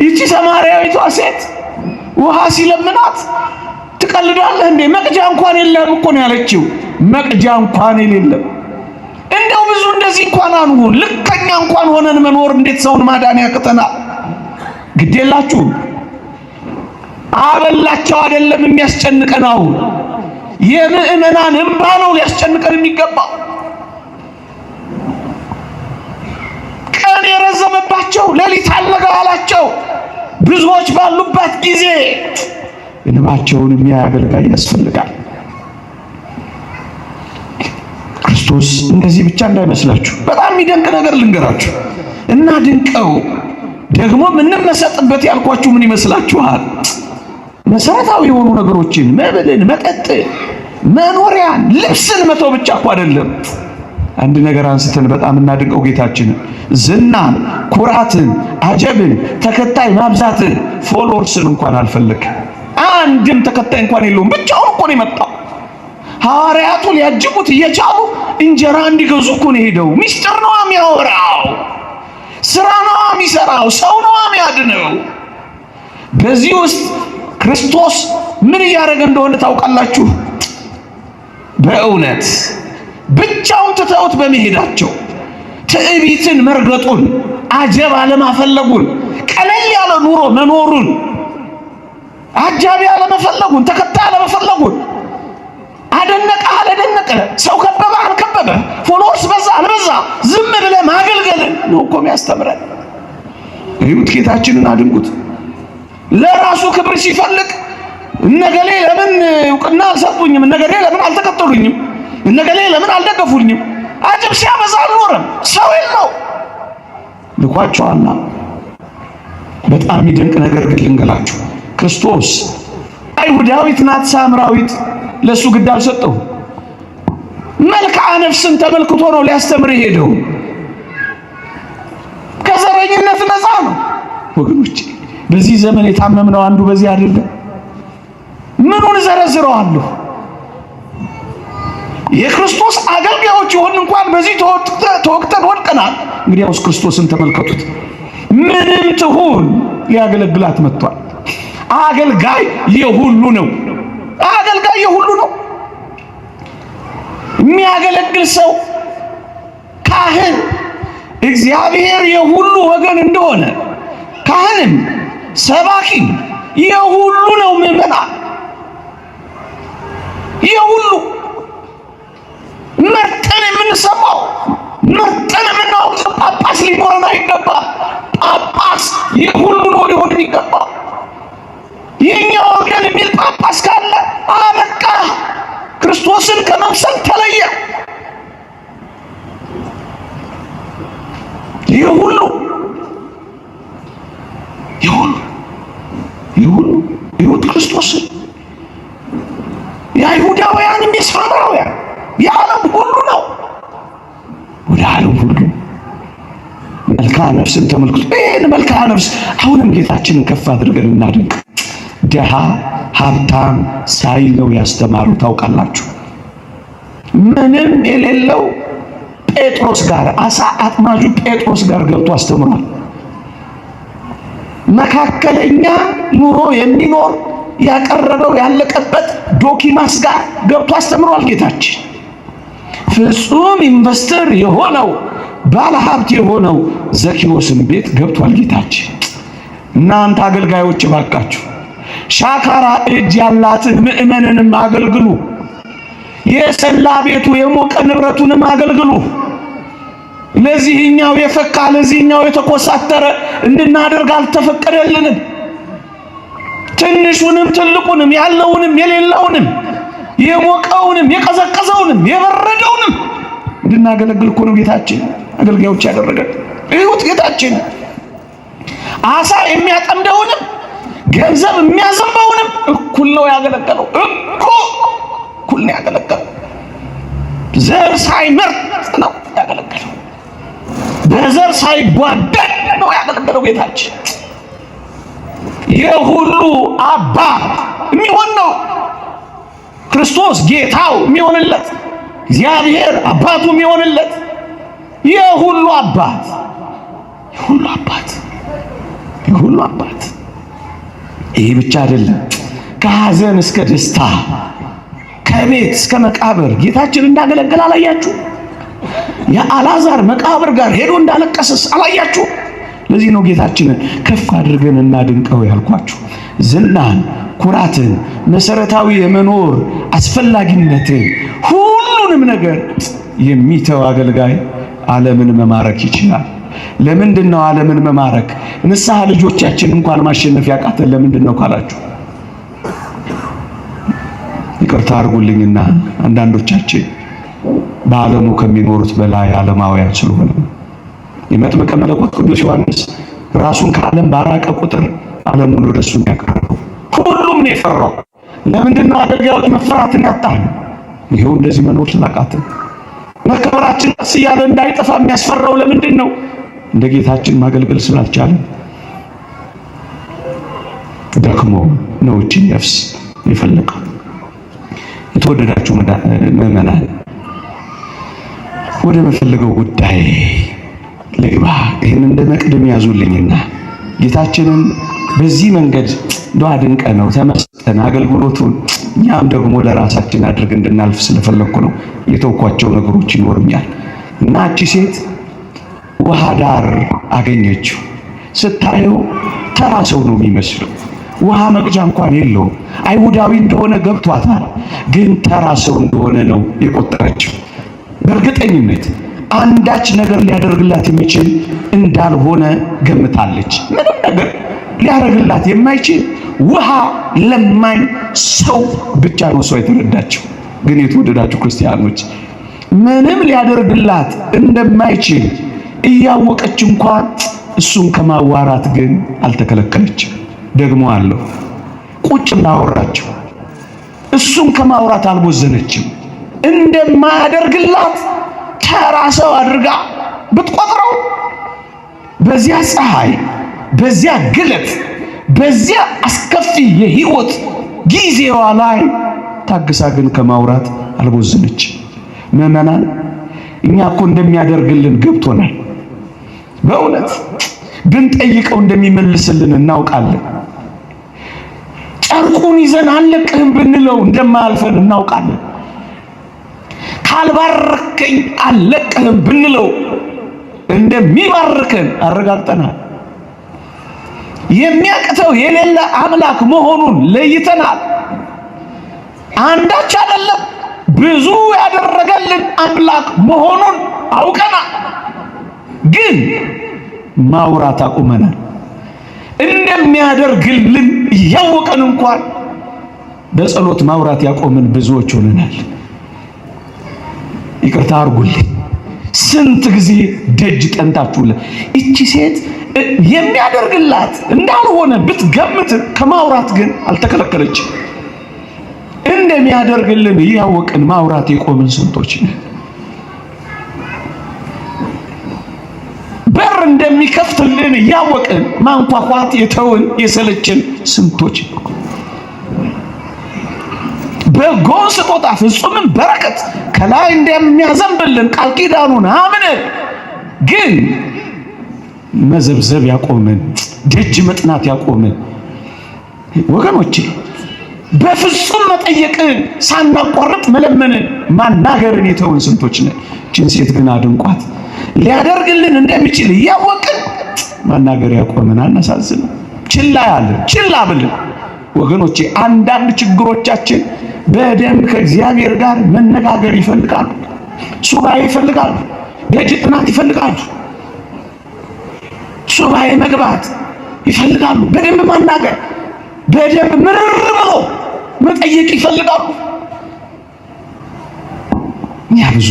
ይቺ ሰማርያዊቷ ሴት ውሃ ሲለምናት ትቀልዳለህ እንዴ? መቅጃ እንኳን የለም እኮ ነው ያለችው። መቅጃ እንኳን የለም። እንደው ብዙ እንደዚህ እንኳን አንሁን፣ ልከኛ እንኳን ሆነን መኖር እንዴት ሰውን ማዳን ያቅተናል? ግዴላችሁም አበላቸው አይደለም የሚያስጨንቀን፣ አሁን የምእመናን እንባ ነው ሊያስጨንቀን የሚገባው። ቀን የረዘመባቸው ሌሊት አልነጋ አላቸው ብዙዎች ባሉባት ጊዜ እንባቸውን የሚያይ አገልጋይ ያስፈልጋል። ክርስቶስ እንደዚህ ብቻ እንዳይመስላችሁ፣ በጣም የሚደንቅ ነገር ልንገራችሁ እና ድንቀው ደግሞ የምንመሰጥበት ያልኳችሁ ምን ይመስላችኋል? መሰረታዊ የሆኑ ነገሮችን መብልን፣ መጠጥን፣ መኖሪያን፣ ልብስን መተው ብቻ እኮ አይደለም። አንድ ነገር አንስተን በጣም እናድንቀው ጌታችንን፣ ዝናን፣ ኩራትን፣ አጀብን፣ ተከታይ ማብዛትን፣ ፎሎወርስን እንኳን አልፈለግም። አንድም ተከታይ እንኳን የለውም። ብቻውን እኮ ነው የመጣው። ሐዋርያቱ ሊያጅቡት እየቻሉ እንጀራ እንዲገዙ እኮ ነው ሄደው። ሚስጥር ነው የሚያወራው፣ ስራ ነው የሚሰራው፣ ሰው ነው የሚያድነው። በዚህ ውስጥ ክርስቶስ ምን እያደረገ እንደሆነ ታውቃላችሁ? በእውነት ብቻውን ትተውት በመሄዳቸው ትዕቢትን መርገጡን፣ አጀብ አለማፈለጉን፣ ቀለል ያለ ኑሮ መኖሩን፣ አጃቢ አለመፈለጉን፣ ተከታይ አለመፈለጉን፣ አደነቀ አላደነቀ፣ ሰው ከበበ አልከበበ፣ ፎሎወርስ በዛ አልበዛ፣ ዝም ብለህ ማገልገልን ነው እኮ የሚያስተምረን። እዩት፣ ጌታችንን አድንቁት። ለራሱ ክብር ሲፈልግ እነገሌ ለምን እውቅና አልሰጡኝም፣ እነገሌ ለምን አልተከተሉኝም፣ እነገሌ ለምን አልደገፉኝም፣ አጀብ ሲያበዛ አልኖረም። ሰው የለው ልኳቸዋልና። በጣም የሚደንቅ ነገር ግን ልንገላችሁ። ክርስቶስ አይሁዳዊት ናት ሳምራዊት ለሱ ግድ አልሰጠው። መልክዓ ነፍስን ተመልክቶ ነው ሊያስተምር ሄደው። ከዘረኝነት ነፃ ነው ወገኖች። በዚህ ዘመን የታመምነው አንዱ በዚህ አይደለም። ምኑን ዘረዝረዋለሁ? የክርስቶስ አገልጋዮች ይሆን እንኳን በዚህ ተወቅተን ወድቀናል። እንግዲያውስ ክርስቶስን ተመልከቱት። ምንም ትሁን ሊያገለግላት መጥቷል። አገልጋይ የሁሉ ነው። አገልጋይ የሁሉ ነው። የሚያገለግል ሰው ካህን እግዚአብሔር የሁሉ ወገን እንደሆነ ካህንም ሰባኪ የሁሉ ነው ምዕመናን፣ የሁሉ መርጠን የምንሰማው መርጠን የምናውቀው ጳጳስ ሊኖረን አይገባም። ጳጳስ የሁሉ ነው ሊሆን ይገባል። የኛ ወገን የሚል ጳጳስ ካለ አበቃ፣ ክርስቶስን ከመምሰል ተለየ። የሁሉ ይሁት ክርስቶስን የአይሁዳውያንም የሳምራውያን የዓለም ሁሉ ነው። ወደ ዓለም ሁሉ መልክዓ ነፍስን ተመልክቶ ይህን መልክዓ ነፍስ አሁንም ጌታችንን ከፍ አድርገን እናድንቅ። ደሃ ሀብታም ሳይል ነው ያስተማሩ። ታውቃላችሁ፣ ምንም የሌለው ጴጥሮስ ጋር አሳ አጥማጁ ጴጥሮስ ጋር ገብቶ አስተምሯል። መካከለኛ ኑሮ የሚኖር ያቀረበው ያለቀበት ዶኪማስ ጋር ገብቶ አስተምሯል ጌታችን። ፍጹም ኢንቨስተር የሆነው ባለ ሀብት የሆነው ዘኪዎስን ቤት ገብቷል ጌታችን። እናንተ አገልጋዮች ባካችሁ ሻካራ እጅ ያላትን ምእመንንም አገልግሉ። የሰላ ቤቱ የሞቀ ንብረቱንም አገልግሉ። ለዚህኛው የፈካ ለዚህኛው የተኮሳተረ እንድናደርግ አልተፈቀደልንም። ትንሹንም ትልቁንም ያለውንም የሌለውንም የሞቀውንም የቀዘቀዘውንም የበረደውንም እንድናገለግል እኮ ነው ጌታችን አገልጋዮች ያደረገን። እዩት፣ ጌታችን አሳ የሚያጠምደውንም ገንዘብ የሚያዘንበውንም እኩል ነው ያገለገለው። እኩል ነው ያገለገለው። ዘር ሳይመርጥ ነው ያገለገለው። በዘር ሳይጓደል ነው ያገለገለው ጌታችን። የሁሉ አባት የሚሆን ነው ክርስቶስ፣ ጌታው የሚሆንለት እግዚአብሔር አባቱ የሚሆንለት የሁሉ አባት፣ የሁሉ አባት፣ የሁሉ አባት። ይህ ብቻ አይደለም። ከሐዘን እስከ ደስታ ከቤት እስከ መቃብር ጌታችን እንዳገለገለ አላያችሁ? የአልዓዛር መቃብር ጋር ሄዶ እንዳለቀሰስ አላያችሁ? ለዚህ ነው ጌታችንን ከፍ አድርገን እናድንቀው ያልኳችሁ። ዝናን፣ ኩራትን፣ መሰረታዊ የመኖር አስፈላጊነትን ሁሉንም ነገር የሚተው አገልጋይ ዓለምን መማረክ ይችላል። ለምንድን ነው ዓለምን መማረክ? ንስሐ ልጆቻችን እንኳን ማሸነፍ ያቃተን ለምንድን ነው ካላችሁ፣ ይቅርታ አድርጉልኝና አንዳንዶቻችን በዓለሙ ከሚኖሩት በላይ ዓለማውያን ስለሆነ። የመጥምቀ መለኮት ቅዱስ ዮሐንስ ራሱን ከዓለም ባራቀ ቁጥር ዓለሙን ወደሱ ያቀርበው ሁሉም ነው የፈራው። ለምንድን ነው አገልጋዮች መፈራትን ያጣን? ይሄው እንደዚህ መኖር ስላቃተን። መከበራችን ቀስ እያለ እንዳይጠፋ የሚያስፈራው ለምንድን ነው? እንደ ጌታችን ማገልገል ስላልቻለን። ደክሞ ነው እቺን ነፍስ የፈለቀው። የተወደዳችሁ ምዕመናን ወደ መፈለገው ጉዳይ ልግባ። ይህን እንደ መቅደም ያዙልኝና ጌታችንን በዚህ መንገድ አድንቀ ነው ተመስጠን አገልግሎቱን እኛም ደግሞ ለራሳችን አድርግ እንድናልፍ ስለፈለኩ ነው። የተውኳቸው ነገሮች ይኖርኛል እና እቺ ሴት ውሃ ዳር አገኘችው። ስታየው ተራ ሰው ነው የሚመስለው። ውሃ መቅጃ እንኳን የለውም። አይሁዳዊ እንደሆነ ገብቷታል፣ ግን ተራ ሰው እንደሆነ ነው የቆጠረችው። በእርግጠኝነት አንዳች ነገር ሊያደርግላት የሚችል እንዳልሆነ ገምታለች። ምንም ነገር ሊያደርግላት የማይችል ውሃ ለማኝ ሰው ብቻ ነው ሰው የተረዳችው። ግን የተወደዳችሁ ክርስቲያኖች ምንም ሊያደርግላት እንደማይችል እያወቀች እንኳን እሱን ከማዋራት ግን አልተከለከለችም። ደግሞ አለው ቁጭ እንዳወራቸው እሱን ከማውራት አልቦዘነችም። እንደማያደርግላት ተራ ሰው አድርጋ ብትቆጥረው በዚያ ፀሐይ፣ በዚያ ግለት፣ በዚያ አስከፊ የህይወት ጊዜዋ ላይ ታግሳ ግን ከማውራት አልቦዘነችም። ምዕመናን እኛ እኮ እንደሚያደርግልን ገብቶናል። በእውነት ብንጠይቀው እንደሚመልስልን እናውቃለን። ጨርቁን ይዘን አለቅህም ብንለው እንደማያልፈን እናውቃለን። ካልባረከኝ አለቅህም ብንለው እንደሚባርከን አረጋግጠናል። የሚያቅተው የሌለ አምላክ መሆኑን ለይተናል። አንዳች አይደለም ብዙ ያደረገልን አምላክ መሆኑን አውቀናል። ግን ማውራት አቁመናል። እንደሚያደርግልን እያወቀን እንኳን በጸሎት ማውራት ያቆምን ብዙዎች ሆነናል። ይቅርታ አድርጉልኝ። ስንት ጊዜ ደጅ ጠንታችሁልን እቺ ሴት የሚያደርግላት እንዳልሆነ ብትገምት ከማውራት ግን አልተከለከለችም። እንደሚያደርግልን እያወቅን ማውራት የቆምን ስንቶች ነን። በር እንደሚከፍትልን እያወቅን ማንኳኳት የተውን የሰለችን ስንቶች ነን። በጎን ስጦታ ፍጹምን በረከት ከላይ እንደሚያዘንብልን ቃል ኪዳኑን አምነን ግን መዘብዘብ ያቆምን፣ ደጅ መጥናት ያቆምን ወገኖቼ፣ በፍጹም መጠየቅን ሳናቋርጥ መለመንን ማናገርን የተውን ስንቶች ነን። እችን ሴት ግን አድንቋት። ሊያደርግልን እንደሚችል እያወቅን ማናገር ያቆምን አናሳዝንም። ችላ ያለን ችላ ብልን ወገኖቼ፣ አንዳንድ ችግሮቻችን በደንብ ከእግዚአብሔር ጋር መነጋገር ይፈልጋሉ። ሱባኤ ይፈልጋሉ። ደጅ ጥናት ይፈልጋሉ። ሱባኤ መግባት ይፈልጋሉ። በደንብ ማናገር፣ በደንብ ምርር ብሎ መጠየቅ ይፈልጋሉ። እኛ ብዙ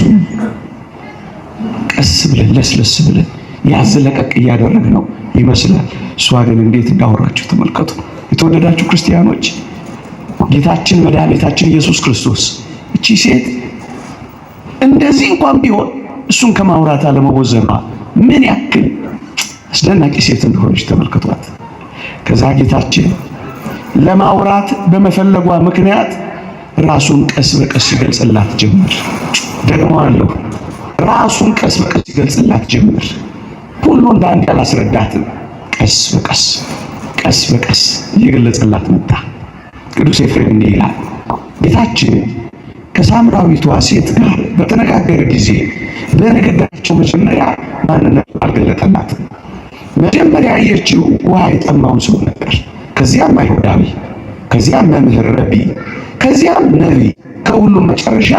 ቀስ ብለን ለስለስ ብለን ያዝለቀቅ እያደረግነው ይመስላል። እሷ ግን እንዴት እንዳወራችሁ ተመልከቱ። የተወደዳችሁ ክርስቲያኖች፣ ጌታችን መድኃኒታችን ኢየሱስ ክርስቶስ እቺ ሴት እንደዚህ እንኳን ቢሆን እሱን ከማውራት አለመወዘኗ ምን ያክል አስደናቂ ሴት እንደሆነች ተመልከቷት። ከዛ ጌታችን ለማውራት በመፈለጓ ምክንያት ራሱን ቀስ በቀስ ይገልጽላት ጀመር። ደግሞ አለው ራሱን ቀስ በቀስ ይገልጽላት ጀመር። ሁሉን በአንድ አላስረዳትም። ቀስ በቀስ ቀስ በቀስ እየገለጸላት መጣ። ቅዱስ ኤፍሬም እንዲህ ይላል፣ ጌታችን ከሳምራዊቷ ሴት ጋር በተነጋገረ ጊዜ በንግግራቸው መጀመሪያ ማንነቱን አልገለጠላትም። መጀመሪያ ያየችው ውሃ የጠማውን ሰው ነበር። ከዚያም አይሁዳዊ፣ ከዚያም መምህር ረቢ፣ ከዚያም ነቢይ፣ ከሁሉም መጨረሻ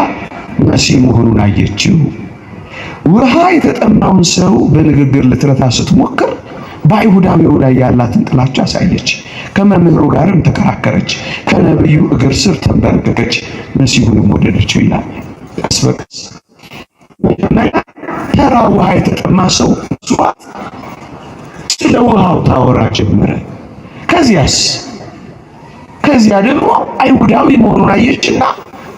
መሲህ መሆኑን አየችው። ውሃ የተጠማውን ሰው በንግግር ልትረታ ስትሞክር በአይሁዳዊው ላይ ያላትን ጥላቻ አሳየች። ከመምህሩ ጋርም ተከራከረች። ከነቢዩ እግር ስር ተንበረከከች። መሲሁንም ወደደችው ይላል። ቀስ በቀስ መጀመሪያ ተራ ውሃ የተጠማ ሰው ሷት ስለ ውሃው ታወራ ጀመረ። ከዚያ ደግሞ አይሁዳዊ መሆኑን አየችና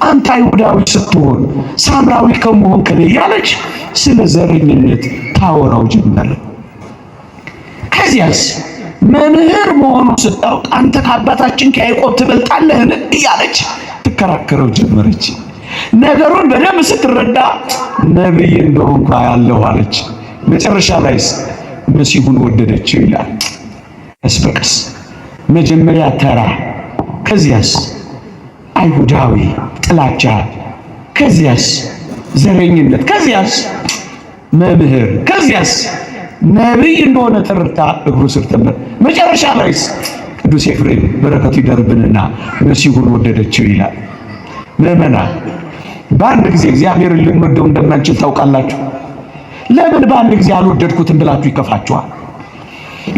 አንተ አይሁዳዊ ስትሆን ሳምራዊ ከመሆን ከኔ ያለች ስለ ዘረኝነት ታወራው ጀመረ። ከዚያስ መምህር መሆኑን ስታውቅ አንተ ከአባታችን ከያዕቆብ ትበልጣለህን እያለች ትከራከረው ጀመረች። ነገሩን በደንብ ስትረዳ ነቢይ እንደሆንኩ አያለሁ አለች። መጨረሻ ላይስ መሲሁን ወደደችው ይላል። ቀስ በቀስ መጀመሪያ ተራ፣ ከዚያስ አይሁዳዊ ጥላቻ፣ ከዚያስ ዘረኝነት፣ ከዚያስ መምህር፣ ከዚያስ ነቢይ እንደሆነ ተረድታ እግሩ ስር ተመር። መጨረሻ ላይስ ቅዱስ ኤፍሬም በረከቱ ይደርብንና መሲሁን ወደደችው ይላል። ምዕመናን፣ በአንድ ጊዜ እግዚአብሔርን ልንወደው እንደማንችል ታውቃላችሁ። ለምን በአንድ ጊዜ አልወደድኩትም ብላችሁ ይከፋችኋል?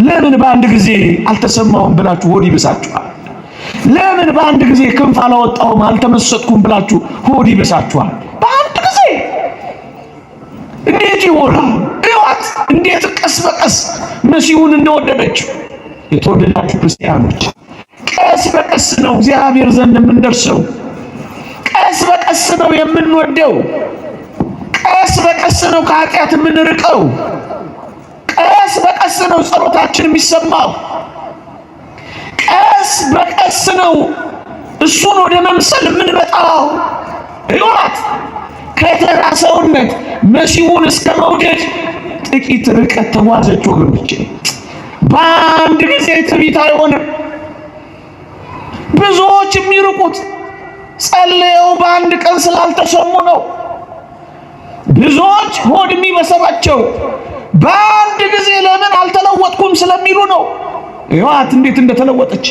ለምን በአንድ ጊዜ አልተሰማውም ብላችሁ ሆድ ይብሳችኋል? ለምን በአንድ ጊዜ ክንፍ አላወጣውም አልተመሰጥኩም ብላችሁ ሆድ ይብሳችኋል? በአንድ ጊዜ እንዴት ይሆናል? እዩዋት እንዴት ቀስ በቀስ መሲሁን እንደወደደችው። የተወደዳችሁ ክርስቲያኖች፣ ቀስ በቀስ ነው እግዚአብሔር ዘንድ የምንደርሰው። ቀስ በቀስ ነው የምንወደው። ቀስ በቀስ ነው ከኃጢአት የምንርቀው። ቀስ በቀስ ነው ጸሎታችን የሚሰማው። ቀስ በቀስ ነው እሱን ወደ መምሰል የምንመጣው። እዩዋት ከተራ ሰውነት መሲሁን እስከ መውደድ ጥቂት ርቀት ተጓዘች ወገኖቼ። በአንድ ጊዜ ትዕቢት አይሆንም። ብዙዎች የሚርቁት ጸልየው በአንድ ቀን ስላልተሰሙ ነው። ብዙዎች ሆድ የሚበሰባቸው በአንድ ጊዜ ለምን አልተለወጥኩም ስለሚሉ ነው። ይዋት እንዴት እንደተለወጠች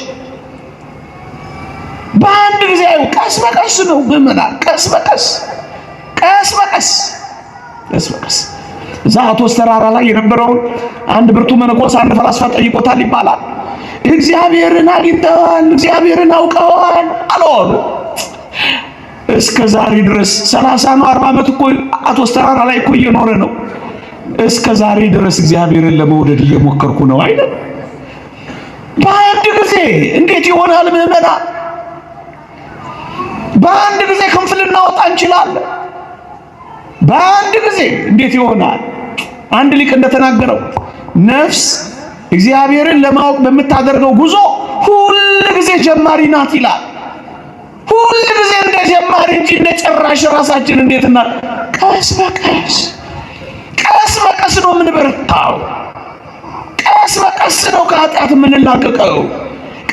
በአንድ ጊዜ። ቀስ በቀስ ነው ምዕመናን፣ ቀስ በቀስ እዛ አቶስ ተራራ ላይ የነበረውን አንድ ብርቱ መነኮስ አንድ ፈላስፋ ጠይቆታል ይባላል። እግዚአብሔርን አግኝተዋል፣ እግዚአብሔርን አውቀዋል አለው። እስከ ዛሬ ድረስ 30 ነው 40 ዓመት እኮ አቶስ ተራራ ላይ እኮ እየኖረ ነው። እስከ ዛሬ ድረስ እግዚአብሔርን ለመውደድ እየሞከርኩ ነው አይደል? በአንድ ጊዜ እንዴት ይሆናል ምዕመናን? በአንድ ጊዜ ክንፍ ልናወጣ እንችላለን። በአንድ ጊዜ እንዴት ይሆናል? አንድ ሊቅ እንደተናገረው ነፍስ እግዚአብሔርን ለማወቅ በምታደርገው ጉዞ ሁል ጊዜ ጀማሪ ናት ይላል። ሁል ጊዜ እንደ ጀማሪ እንጂ እንደ ጨራሽ ራሳችን እንዴትና ቀስ በቀስ ነው የምንበረታው። ቀስ በቀስ ነው ከኃጢአት የምንላቀቀው።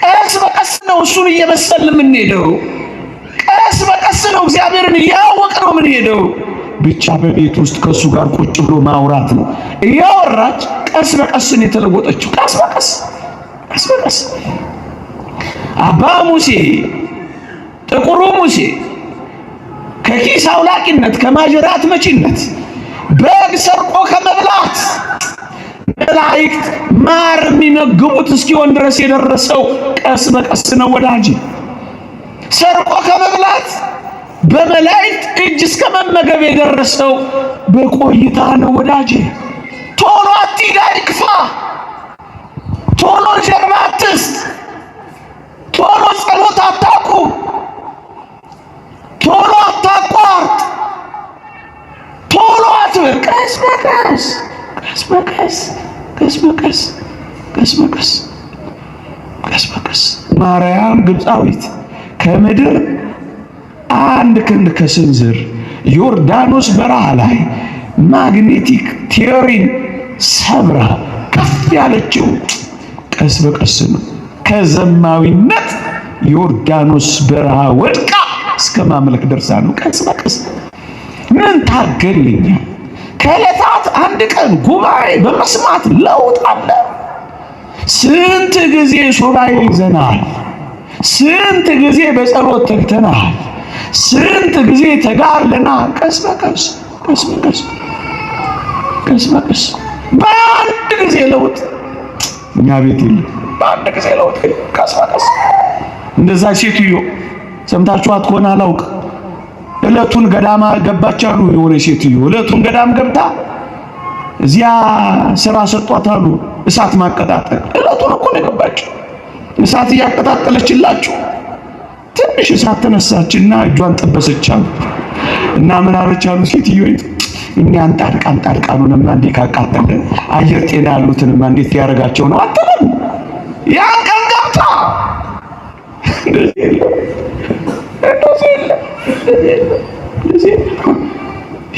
ቀስ በቀስ ነው እሱን እየመሰልን የምንሄደው። ቀስ በቀስ ነው እግዚአብሔርን እያወቅን ነው የምንሄደው። ብቻ በቤት ውስጥ ከእሱ ጋር ቁጭ ብሎ ማውራት ነው። እያወራች ቀስ በቀስ ነው የተለወጠችው። ቀስ በቀስ አባ ሙሴ ጥቁሩ ሙሴ ከኪስ አውላቂነት ከማጀራት መቺነት በግ ሰርቆ ከመብላት መላእክት ማር የሚመግቡት እስኪሆን ድረስ የደረሰው ቀስ በቀስ ነው ወዳጅ። ሰርቆ ከመብላት በመላእክት እጅ እስከ መመገብ የደረሰው በቆይታ ነው ወዳጅ። ቶሎ አትጋድ ክፋ፣ ቶሎ ጀርባ አትስጥ፣ ቶሎ ጸሎት አታቁም፣ ቶሎ አታቋርጥ፣ ቶሎ አትበል። ቀስ በቀስ ማርያም ግብፃዊት ከምድር አንድ ክንድ ከስንዝር ዮርዳኖስ በረሃ ላይ ማግኔቲክ ቲዮሪን ሰብራ ከፍ ያለችው ቀስ በቀስ ነው። ከዘማዊነት ዮርዳኖስ በረሃ ወድቃ እስከ ማምለክ ደርሳ ነው። ቀስ በቀስ ምን ታገልኛ? ከዕለታት አንድ ቀን ጉባኤ በመስማት ለውጥ አለ። ስንት ጊዜ ሱባኤ ይዘናል። ስንት ጊዜ በጸሎት ተግተናል። ስንት ጊዜ ተጋርለናል። ቀስ በቀስ በአንድ ጊዜ ለውጥ እኛ ቤት የለም። በአንድ ጊዜ ለውጥ ቀስ በቀስ እንደዛ ሴትዮ ሰምታችኋት ከሆነ አላውቅ እለቱን ገዳማ ገባች አሉ። የሆነ ሴትዮ እለቱን ገዳም ገብታ እዚያ ስራ ሰጧታሉ እሳት ማቀጣጠል። እለቱን እኮ ነው የገባችው። እሳት እያቀጣጠለችላችሁ ትንሽ እሳት ተነሳችና እጇን ጠበሰቻሉ እና ምን አለቻሉ ሴትዮይቱ እኛን ጣድቃኑንማ እንዴት ካቃጠለን አየር ጤና ያሉትንማ እንዴት ያረጋቸው ነው አትበል። ያን ቀን ገብታ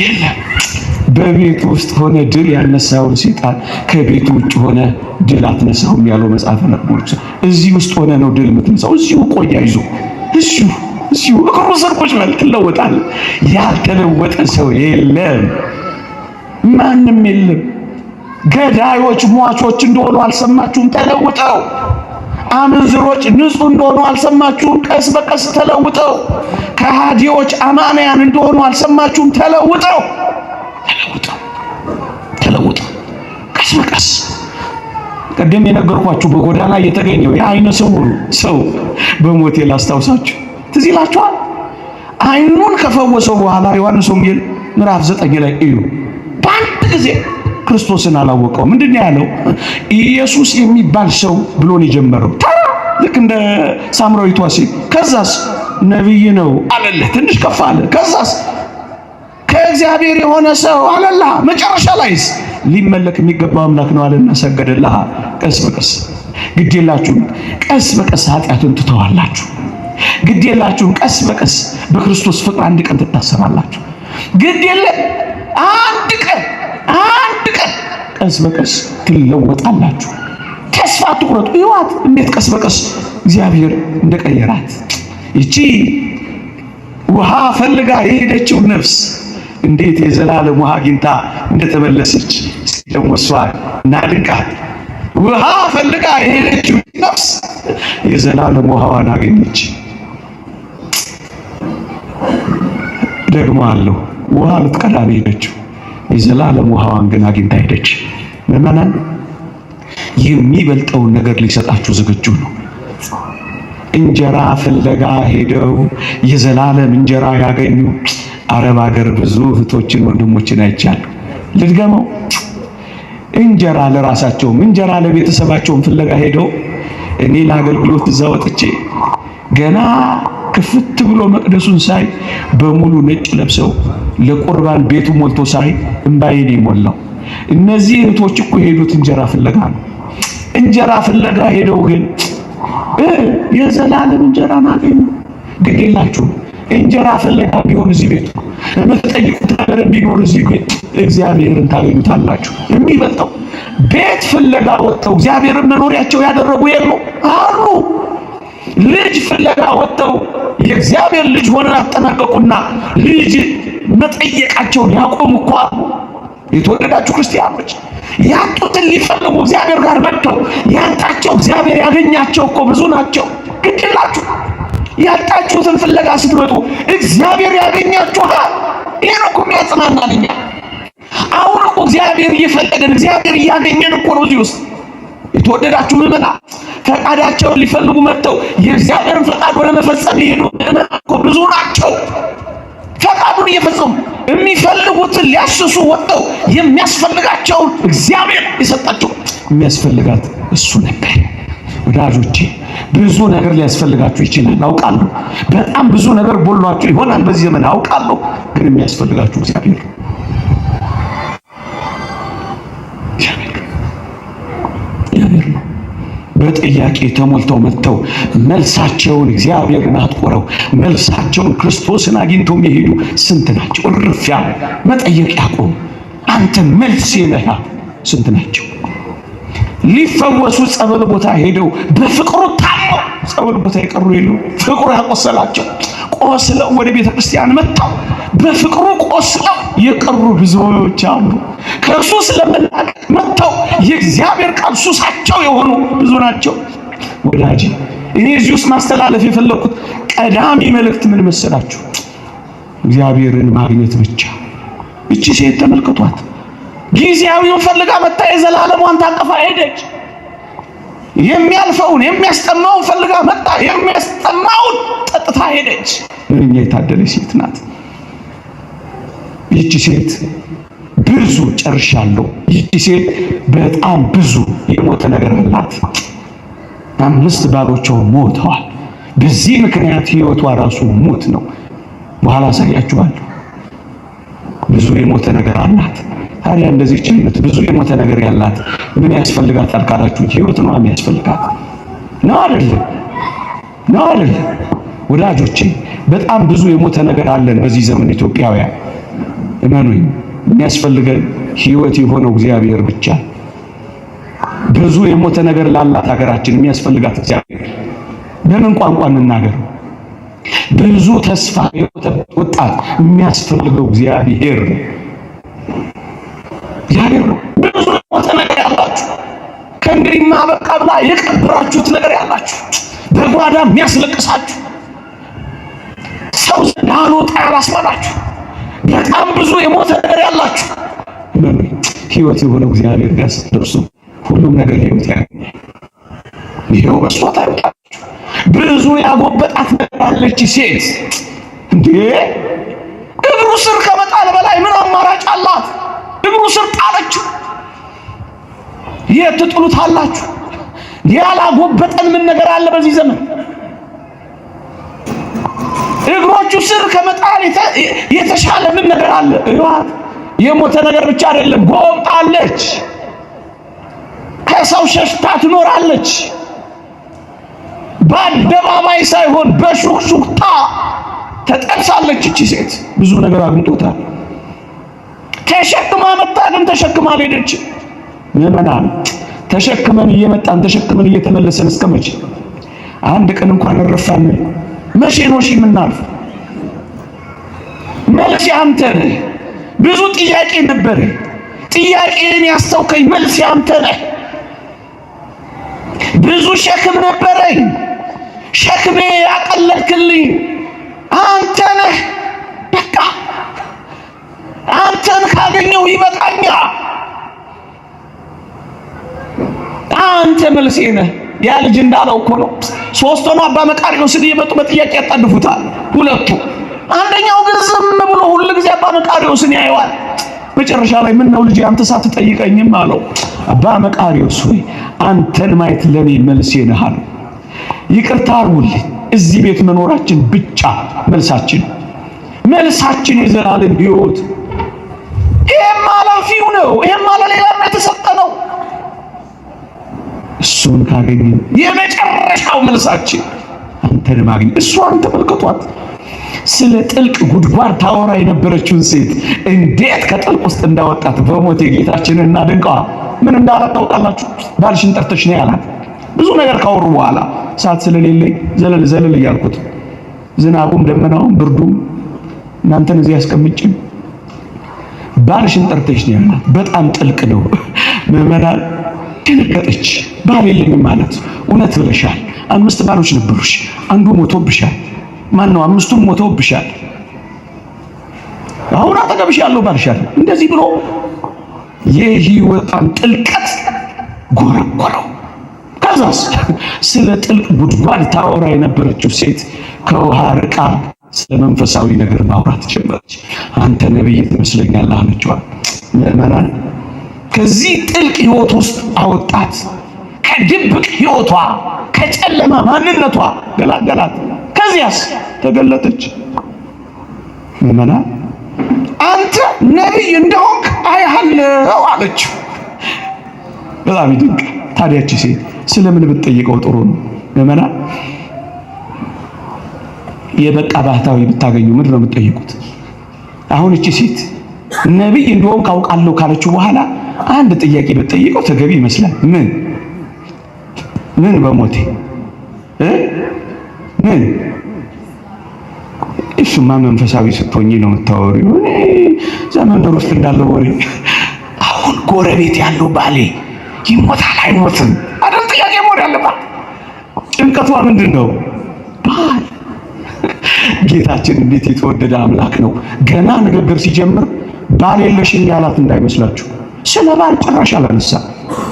የለም በቤት ውስጥ ሆነ ድል ያነሳውን ሰይጣን ከቤቱ ውጭ ሆነ ድል አትነሳውም ያለው መጽሐፈ ነገሥት። እዚህ ውስጥ ሆነ ነው ድል የምትነሳው። እዚሁ ቆያ ይዞ እዚሁ እግሩ ስር ቁጭ በል ትለወጣለህ። ያልተለወጠ ሰው የለም፣ ማንም የለም። ገዳዮች ሟቾች እንደሆኑ አልሰማችሁም? ተለውጠው። አመንዝሮች ንጹህ እንደሆኑ አልሰማችሁም? ቀስ በቀስ ተለውጠው። ከሃዲዎች አማንያን እንደሆኑ አልሰማችሁም? ተለውጠው ቀስ በቀስ። ቀደም የነገርኳችሁ በጎዳና የተገኘው የዓይነ ስውሩ ሰው በሞቴ ላስታውሳችሁ፣ ትዝ ይላችኋል? ዓይኑን ከፈወሰው በኋላ ዮሐንስ ወንጌል ምዕራፍ 9 ላይ እዩ። በአንድ ጊዜ ክርስቶስን አላወቀው። ምንድን ነው ያለው? ኢየሱስ የሚባል ሰው ብሎ ነው የጀመረው። ልክ እንደ ሳምራዊቷ ሴት። ከዛስ ነቢይ ነው አለልህ። ትንሽ ከፍ አለ። ከዛስ ከእግዚአብሔር የሆነ ሰው አለላ። መጨረሻ ላይስ ሊመለክ የሚገባው አምላክ ነው አለና ሰገደልህ። ቀስ በቀስ ግዴላችሁም፣ ቀስ በቀስ ኃጢአቱን ትተዋላችሁ። ግዴላችሁም፣ ቀስ በቀስ በክርስቶስ ፍቅር አንድ ቀን ትታሰባላችሁ። ግዴለ አንድ ቀን ቀስ በቀስ ትለወጣላችሁ። ተስፋ ትቁረጡ። ይዋት እንዴት ቀስ በቀስ እግዚአብሔር እንደቀየራት እቺ ውሃ ፈልጋ የሄደችው ነፍስ እንዴት የዘላለም ውሃ አግኝታ እንደተመለሰች ደግሞ እሷ እናድንቃት። ውሃ ፈልጋ የሄደችው ነፍስ የዘላለም ውሃዋን አገኘች። ደግሞ አለው ውሃ ልትቀዳ ነው ሄደችው፣ የዘላለም ውሃዋን ግን አግኝታ ሄደች። ምዕመናን የሚበልጠውን ነገር ሊሰጣችሁ ዝግጁ ነው። እንጀራ ፍለጋ ሄደው የዘላለም እንጀራ ያገኙ አረብ ሀገር ብዙ እህቶችን ወንድሞችን አይቻለሁ። ልድገመው፣ እንጀራ ለራሳቸውም እንጀራ ለቤተሰባቸውም ፍለጋ ሄደው እኔ ለአገልግሎት እዛ ወጥቼ ገና ክፍት ብሎ መቅደሱን ሳይ በሙሉ ነጭ ለብሰው ለቁርባን ቤቱ ሞልቶ ሳይ እምባዬን የሞላው እነዚህ እህቶች እኮ የሄዱት እንጀራ ፍለጋ ነው። እንጀራ ፍለጋ ሄደው ግን የዘላለም እንጀራን አገኙ። ግን የላችሁ እንጀራ ፍለጋ ቢሆን እዚህ ቤት የምትጠይቁት ነገር ቢኖር እዚህ ቤት እግዚአብሔርን ታገኙታላችሁ። የሚበልጠው ቤት ፍለጋ ወጥተው እግዚአብሔርን መኖሪያቸው ያደረጉ የሉ አሉ። ልጅ ፍለጋ ወጥተው የእግዚአብሔር ልጅ ሆነው ያጠናቀቁና ልጅ መጠየቃቸውን ያቆሙ እኮ አሉ። የተወደዳችሁ ክርስቲያኖች ያጡትን ሊፈልጉ እግዚአብሔር ጋር መጥተው ያጣቸው እግዚአብሔር ያገኛቸው እኮ ብዙ ናቸው። ግድላችሁ ያጣችሁትን ፍለጋ ስትመጡ እግዚአብሔር ያገኛችኋል። ይሄ ነው እኮ የሚያጽናናን። አሁን እኮ እግዚአብሔር እየፈለገን እግዚአብሔር እያገኘን እኮ ነው እዚህ ውስጥ። የተወደዳችሁ ምዕመናን ፈቃዳቸውን ሊፈልጉ መጥተው የእግዚአብሔርን ፈቃድ ወደ መፈጸም ይሄዱ እኮ ብዙ ናቸው። ፈቃዱን እየፈጸሙ የሚፈልጉትን ሊያስሱ ወጥተው የሚያስፈልጋቸውን እግዚአብሔር የሰጣቸው የሚያስፈልጋት እሱ ነበር። ወዳጆቼ ብዙ ነገር ሊያስፈልጋችሁ ይችላል አውቃለሁ። በጣም ብዙ ነገር ቦሏችሁ ይሆናል በዚህ ዘመን አውቃለሁ። ግን የሚያስፈልጋችሁ እግዚአብሔር ነው። በጥያቄ ተሞልተው መጥተው መልሳቸውን እግዚአብሔርን አጥቆረው መልሳቸውን ክርስቶስን አግኝተው የሚሄዱ ስንት ናቸው? እርፍ ያሉ መጠየቅ ያቆሙ አንተ መልሴ ነህ ስንት ናቸው? ሊፈወሱ ጸበል ቦታ ሄደው በፍቅሩ ታመው ጸበል ቦታ የቀሩ የሉ። ፍቅሩ ያቆሰላቸው ቆስለው ወደ ቤተ ክርስቲያን መጥተው በፍቅሩ ቆስለው የቀሩ ብዙዎች አሉ። ከሱስ ለመላቀቅ መጥተው የእግዚአብሔር ቃል ሱሳቸው የሆኑ ብዙ ናቸው። ወዳጅ እኔ እዚህ ውስጥ ማስተላለፍ የፈለኩት ቀዳሚ መልእክት ምን መሰላችሁ? እግዚአብሔርን ማግኘት ብቻ። እቺ ሴት ተመልክቷት ጊዜያዊውን ፈልጋ መጣ፣ የዘላለሟን ታቀፋ ሄደች። የሚያልፈውን የሚያስጠማውን ፈልጋ መጣ፣ የሚያስጠማውን ጠጥታ ሄደች። ምንኛ የታደለች ሴት ናት ይቺ ሴት። ብዙ ጨርሻለሁ። ይቺ ሴት በጣም ብዙ የሞተ ነገር አላት። 5 ባሎቿ ሞተዋል። በዚህ ምክንያት ህይወቷ ራሱ ሞት ነው። በኋላ አሳያችኋለሁ። ብዙ የሞተ ነገር አላት። ታዲያ እንደዚህ ጭምት ብዙ የሞተ ነገር ያላት ምን ያስፈልጋታል ካላችሁ ህይወት ነው የሚያስፈልጋት። ነው አይደለም? ነው አይደለም? ወዳጆቼ በጣም ብዙ የሞተ ነገር አለን በዚህ ዘመን ኢትዮጵያውያን። እመኑኝ የሚያስፈልገን ህይወት የሆነው እግዚአብሔር ብቻ። ብዙ የሞተ ነገር ላላት ሀገራችን የሚያስፈልጋት እግዚአብሔር። በምን ቋንቋ እንናገር? ብዙ ተስፋ የሞተ ወጣት የሚያስፈልገው እግዚአብሔር ነው። እግዚአብሔር ነው። ብዙ የሞተ ነገር ያላችሁ ከእንግዲህ ማበቃ ብላ የቀበራችሁት ነገር ያላችሁ በጓዳ የሚያስለቅሳችሁ ሰው ዳሎጣ ያላስባላችሁ በጣም ብዙ የሞተ ነገር ያላችሁ ህይወት የሆነው እግዚአብሔር ጋር ስትደርሱ ሁሉም ነገር ህይወት ያገኛል። ይሄው በሷ ታውቃላችሁ። ብዙ ያጎበጣት ነገር አለች ሴት እንዴ! እግሩ ስር ከመጣል በላይ ምን አማራጭ አላት? እግሩ ስር ጣለችው። የት ትጥሉታላችሁ? ያላጎበጠን ምን ነገር አለ በዚህ ዘመን? እግሮቹ ስር ከመጣል የተሻለ ምን ነገር አለ? እዋት የሞተ ነገር ብቻ አይደለም፣ ጎብጣለች። ከሰው ሸሽታ ትኖራለች። በአደባባይ ሳይሆን በሹክሹክታ ተጠብሳለች። እቺ ሴት ብዙ ነገር አግኝቶታል። ተሸክማ መጣ፣ ግን ተሸክማ አልሄደችም። ምዕመናን ተሸክመን እየመጣን ተሸክመን እየተመለሰን እስከ መቼ? አንድ ቀን እንኳን ረፋን። መቼ ነው እሺ የምናልፍ? መልስ አንተ ነህ። ብዙ ጥያቄ ነበር። ጥያቄን ያስተውከኝ መልስ አንተ ነህ። ብዙ ሸክም ነበረኝ፣ ሸክሜ ያቀለልክልኝ አንተ ነህ። በቃ አንተን ካገኘው ይበቃኛል። አንተ መልሴ ነህ። ያ ልጅ እንዳለው እኮ ነው። ሶስት ሆነው አባ መቃርዮስን እየመጡ በጥያቄ ያጣድፉታል ሁለቱ። አንደኛው ግን ዝም ብሎ ሁሉ ጊዜ አባ መቃርዮስን ያየዋል። መጨረሻ ላይ ምን ነው ልጅ አንተ ሳትጠይቀኝም አለው። አባ መቃርዮስ ሆይ አንተን ማየት ለኔ መልሴ ነህ አለው። ይቅርታ አድርጉልኝ፣ እዚህ ቤት መኖራችን ብቻ መልሳችን የዘላለም ሕይወት። ይሄም ኃላፊው ነው፣ ይሄም ለሌላም የተሰጠ ነው። እሱን ካገኘን የመጨረሻው መልሳችን አንተን ማግኘት። እሷን ተመልከቷት። ስለ ጥልቅ ጉድጓድ ታወራ የነበረችውን ሴት እንዴት ከጥልቅ ውስጥ እንዳወጣት በሞቴ ጌታችንን እናድንቀዋ። ምን እንዳላት ታውቃላችሁ? ባልሽን ጠርተሽ ነው ያላት። ብዙ ነገር ካወሩ በኋላ ሰዓት ስለሌለኝ ዘለል እያልኩት ዝናቡም ደመናውም ብርዱም እናንተን እዚህ ያስቀምጭም ባልሽን ጠርተሽ ነው ያላት። በጣም ጥልቅ ነው። ምዕመናን ደነገጠች። ባል የለኝም ማለት እውነት ብለሻል። 5 ባሎች ነበሩሽ፣ አንዱ ሞቶብሻል። ማን ነው? 5ቱም ሞተውብሻል። አሁን አጠገብሽ ያለው ባልሻል። እንደዚህ ብሎ የሕይወቷን ጥልቀት ጎረጎረው። ከዛስ ስለ ጥልቅ ጉድጓድ ታወራ የነበረችው ሴት ከውሃ ርቃ ስለ መንፈሳዊ ነገር ማውራት ጀመረች። አንተ ነብይ ትመስለኛለህ አለችዋ። ምዕመናን ከዚህ ጥልቅ ሕይወት ውስጥ አወጣት። ከድብቅ ሕይወቷ ከጨለማ ማንነቷ ገላገላት። ከዚያስ ተገለጠች። ምዕመናን አንተ ነብይ እንደሆንክ አይሃለው አለችው። በጣም ይደንቅ። ታዲያች ሴት ስለምን ብትጠይቀው ጥሩ ነው? ምዕመናን የበቃ ባህታዊ ብታገኙ ምንድን ነው የምትጠይቁት? አሁን እቺ ሴት ነብይ እንደሆንክ አውቃለሁ ካለችው በኋላ አንድ ጥያቄ ብትጠይቀው ተገቢ ይመስላል። ምን በሞቴ ምን? እሱማ መንፈሳዊ ስትሆኚ ነው የምታወሪው። ዘመንደር ውስጥ እንዳለው ወሬ። አሁን ጎረቤት ያለው ባሌ ይሞታል አይሞትም አይደል? ጥያቄ ሞድ አለባት። ጭንቀቷ ምንድን ነው? ባል። ጌታችን እንዴት የተወደደ አምላክ ነው! ገና ንግግር ሲጀምር ባል የለሽም ያላት እንዳይመስላችሁ። ስለ ባል ጭራሽ አላነሳ።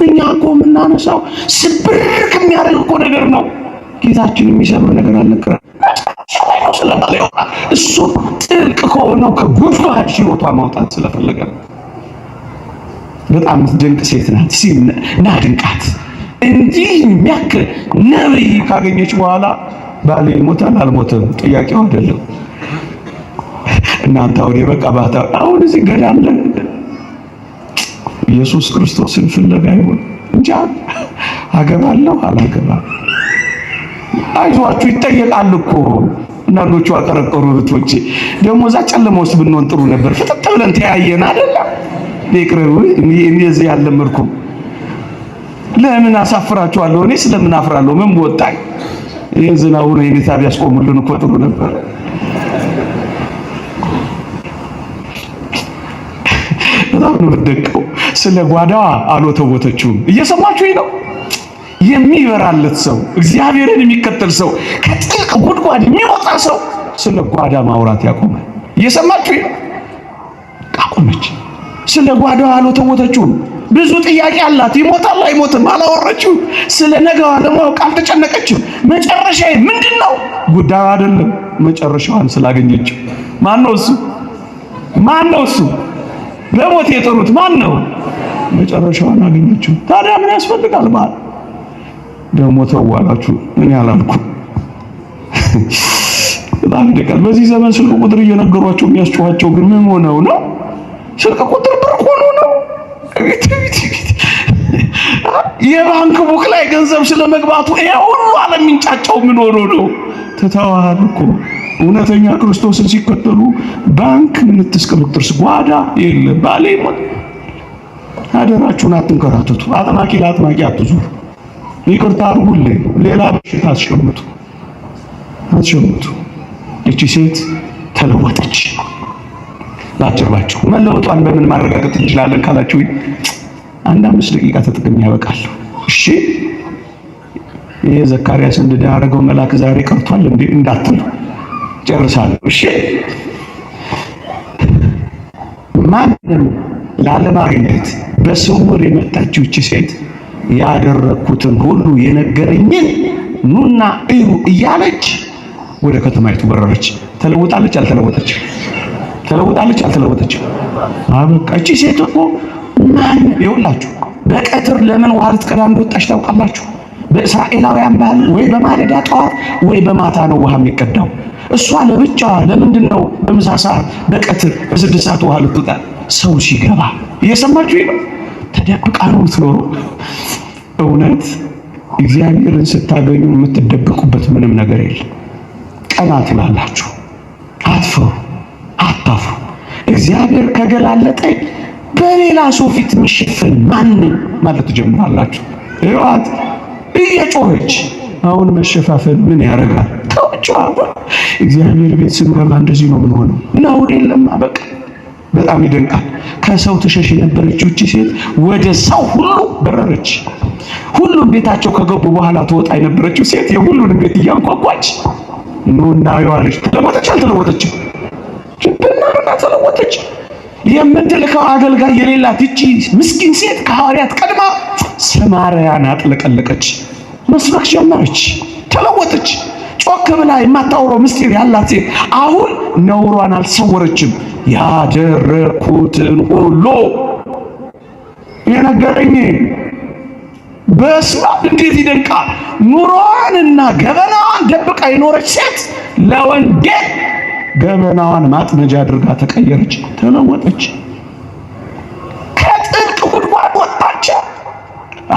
እኛ እኮ የምናነሳው ስብር ከሚያደርግ እኮ ነገር ነው። ጌታችን የሚሰብር ነገር አልነገረም። ስለ ባል ያወራል። እሱ ጥልቅ ከሆነው ከጉድጓድ ሕይወቷ ማውጣት ስለፈለገ ነው። በጣም ድንቅ ሴት ናት። ናድንቃት። እንዲህ የሚያክል ነብይ ካገኘች በኋላ ባሌ ይሞታል አልሞተም ጥያቄው አይደለም። እናንተ አሁን የበቃ ባታ አሁን እዚህ ገዳም ላይ ኢየሱስ ክርስቶስን ፍለጋ ይሆን እንጃ። አገባለሁ አላገባም አይዟችሁ ይጠየቃል እኮ። እናንዶቹ አቀረቀሩ እህቶቼ። ደግሞ እዛ ጨለማ ውስጥ ብንሆን ጥሩ ነበር። ፍጥጥ ብለን ተያየን አይደል? ለቅረቡ እዚህ ያለመድኩም ለምን አሳፍራችኋለሁ? እኔ ስለምን አፍራለሁ? ምን ወጣኝ? ይሄን ዝናቡን የኔታ ቢያስቆሙልን እኮ ጥሩ ነበር። በጣም ነው ደቀው። ስለ ጓዳዋ አልወተወተችውም። እየሰማችሁኝ ነው? የሚበራለት ሰው፣ እግዚአብሔርን የሚከተል ሰው፣ ከጥልቅ ጉድጓድ የሚወጣ ሰው ስለ ጓዳ ማውራት ያቆማል። እየሰማችሁኝ ነው? አቆመች። ስለ ጓዳዋ አልወተወተችውም። ብዙ ጥያቄ አላት። ይሞታል አይሞትም አላወራችው። ስለ ነገዋ ለማወቅ አልተጨነቀችም። መጨረሻዬ ምንድነው? ጉዳዩ አይደለም፣ መጨረሻዋን ስላገኘችው። ማን ነው እሱ? ለሞት የጠሩት ማን ነው? መጨረሻዋን አገኘችው። ታዲያ ምን ያስፈልጋል? ማለት ደግሞ ተዋላችሁ ምን ያላልኩ በጣም ይደቃል። በዚህ ዘመን ስልክ ቁጥር እየነገሯቸው የሚያስጨዋቸው ግን ምን ሆነው ነው? ስልክ ቁጥር ብርቅ ሆኖ ነው። የባንክ ቡክ ላይ ገንዘብ ስለመግባቱ ይሄ ሁሉ ዓለም የሚንጫጫው ምን ሆኖ ነው? ተተዋል እኮ እውነተኛ ክርስቶስን ሲከተሉ ባንክ ምንትስቀምጥርስ ጓዳ የለም። ባሌ ሞት። አደራችሁን አትንከራተቱ። አጥማቂ ለአጥማቂ አትዙሩ። ይቅርታ አድርጉልኝ። ሌላ በሽታ አትሸምቱ። እቺ ሴት ተለወጠች። ባጭባችሁ መለወጧን በምን ማረጋገጥ እንችላለን ካላችሁ 1-5 ደቂቃ ተጠቅሜ ያበቃለሁ። እሺ ይሄ ዘካርያስ እንደ ያደረገው መልአክ ዛሬ ቀርቷል እንዴ እንዳትሉ ጨርሳለሁ። እሺ ማንም ላለማግኘት በስውር የመጣችው እቺ ሴት ያደረኩትን ሁሉ የነገረኝን ኑና እዩ እያለች ወደ ከተማይቱ በረረች። ተለውጣለች አልተለወጠች? ተለውጣለች አልተለወጠች? አበቃ። እቺ ሴት እኮ ማን ይውላችሁ በቀትር ለምን ውሃ ልትቀዳ እንደወጣች ታውቃላችሁ? በእስራኤላውያን ባህል ወይ በማለዳ ጠዋት ወይ በማታ ነው ውሃ የሚቀዳው። እሷ ለብቻዋ ለምንድን ነው በምሳ ሰዓት በቀትር በ6 ሰዓት ውሃ ልትወጣ? ሰው ሲገባ እየሰማችሁ ነው። ተደብቃ ነው የምትኖረው። እውነት እግዚአብሔርን ስታገኙ የምትደብቁበት ምንም ነገር የለም። ቀና ትላላችሁ፣ አትፈሩ፣ አታፍሩ። እግዚአብሔር ከገላለጠኝ በሌላ ሰው ፊት መሸፈን ማንም ማለት ትጀምራላችሁ። ይዋት እየጮኸች አሁን መሸፋፈን ምን ያደርጋል? ተወጫው እግዚአብሔር ቤት ስንገባ እንደዚህ ነው ምን ሆነው ነው የለም። በቃ በጣም ይደንቃል። ከሰው ተሸሽ የነበረችው እቺ ሴት ወደ ሰው ሁሉ በረረች። ሁሉም ቤታቸው ከገቡ በኋላ ትወጣ የነበረችው ሴት የሁሉንም ቤት እያንኳኳች ኑና ይዋለች። ተለወጠች አልተለወጠችም? ጭብና ተለወጠች። የምትልከው አገልጋይ የሌላት እቺ ምስኪን ሴት ከሐዋርያት ቀድማ ሰማርያን አጥለቀለቀች፣ መስበክ ጀመረች፣ ተለወጠች። ጮክ ብላ የማታወራው ምስጢር ያላት ሴት አሁን ነውሯን አልሰወረችም። ያደረኩትን ሁሉ የነገረኝ በስመ አብ እንዴት ይደንቃል! ኑሮዋንና ገበናዋን ደብቃ የኖረች ሴት ለወንጌል ገበናዋን ማጥመጃ አድርጋ ተቀየረች፣ ተለወጠች። ከጥልቅ ጉድጓድ ወጣች።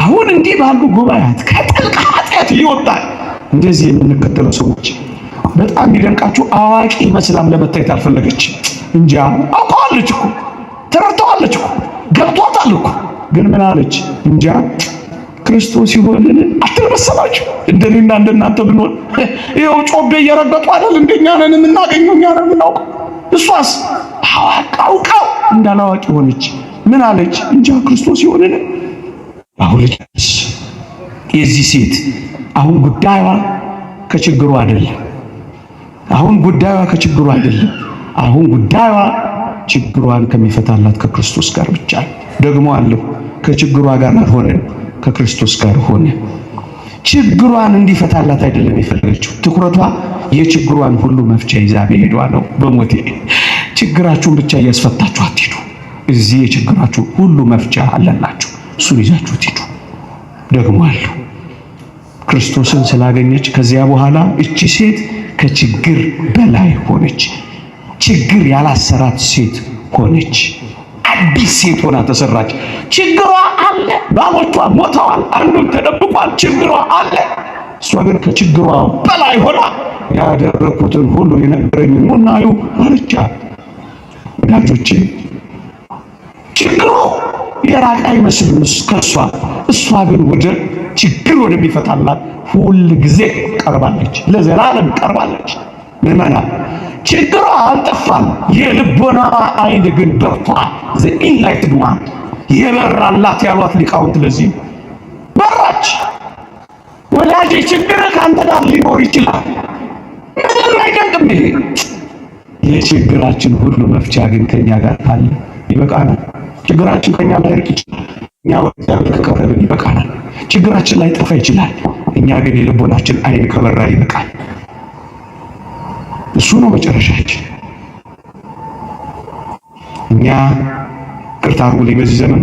አሁን እንዲህ ባሉ ጉባኤያት ከጥልቅ ኃጢአት ይወጣል። እንደዚህ የምንከተለው ሰዎች በጣም ይደንቃችሁ። አዋቂ መስላም ለመታየት አልፈለገችም እንጂ አውቀዋለች እኮ ተረድተዋለች እኮ ገብቷታል እኮ። ግን ምን አለች? እንጃ ክርስቶስ ይሆንን አትመሰላችሁ? እንደኔና እንደናንተ ብንሆን ይኸው ጮቤ እየረገጡ አይደል እንደኛ ነን የምናገኘው፣ እኛ ነን የምናውቀው። እሷስ አውቃው እንዳላዋቂ ሆነች። ምን አለች? እንጃ ክርስቶስ ይሆንን። አሁን ልጅስ የዚህ ሴት አሁን ጉዳዩዋ ከችግሩ አይደለም። አሁን ጉዳዩዋ ከችግሩ አይደለም። አሁን ጉዳዩዋ ችግሯን ከሚፈታላት ከክርስቶስ ጋር ብቻ ደግሞ አለው። ከችግሯ ጋር ሆነ ከክርስቶስ ጋር ሆነ። ችግሯን እንዲፈታላት አይደለም የፈለገችው። ትኩረቷ የችግሯን ሁሉ መፍቻ ይዛ በሄዷ ነው። በሞቴ ችግራችሁን ብቻ እያስፈታችሁ አትሄዱ። እዚህ የችግራችሁ ሁሉ መፍቻ አለላችሁ። እሱን ይዛችሁ ትሄዱ። ደግሞ አለው ክርስቶስን ስላገኘች ከዚያ በኋላ እቺ ሴት ከችግር በላይ ሆነች። ችግር ያላሰራት ሴት ሆነች። አዲስ ሴት ሆና ተሰራች። ችግሯ አለ፣ ባሎቿ ሞተዋል፣ አንዱም ተደብቋል። ችግሯ አለ። እሷ ግን ከችግሯ በላይ ሆና ያደረኩትን ሁሉ የነገረኝ ሙናዩ አለቻ። ወዳጆቼ ችግሩ የራቀ አይመስልም ከሷ። እሷ ግን ወደ ችግር ወደሚፈታላት ሁል ጊዜ ቀርባለች፣ ለዘላለም ቀርባለች። ምዕመና ችግሯ አልጠፋም፣ የልቦና አይን ግን በርቷል። ዘኢንላይትድ ዋን የበራላት ያሏት ሊቃውንት ለዚህ በራች። ወዳጄ ችግር ካንተ ጋር ሊኖር ይችላል፣ ምንም አይደንቅም። ይሄ የችግራችን ሁሉ መፍቻ ግን ከኛ ጋር ካለ ይበቃናል። ችግራችን ከኛ ላይ ርቅ ይችላል፣ እኛ ወዲያ ከቀረብን ይበቃናል። ችግራችን ላይ ጠፋ ይችላል፣ እኛ ግን የልቦናችን አይን ከበራ ይበቃል። እሱ ነው መጨረሻችን። እኛ ቅርታ አድርጉልኝ፣ በዚህ ዘመን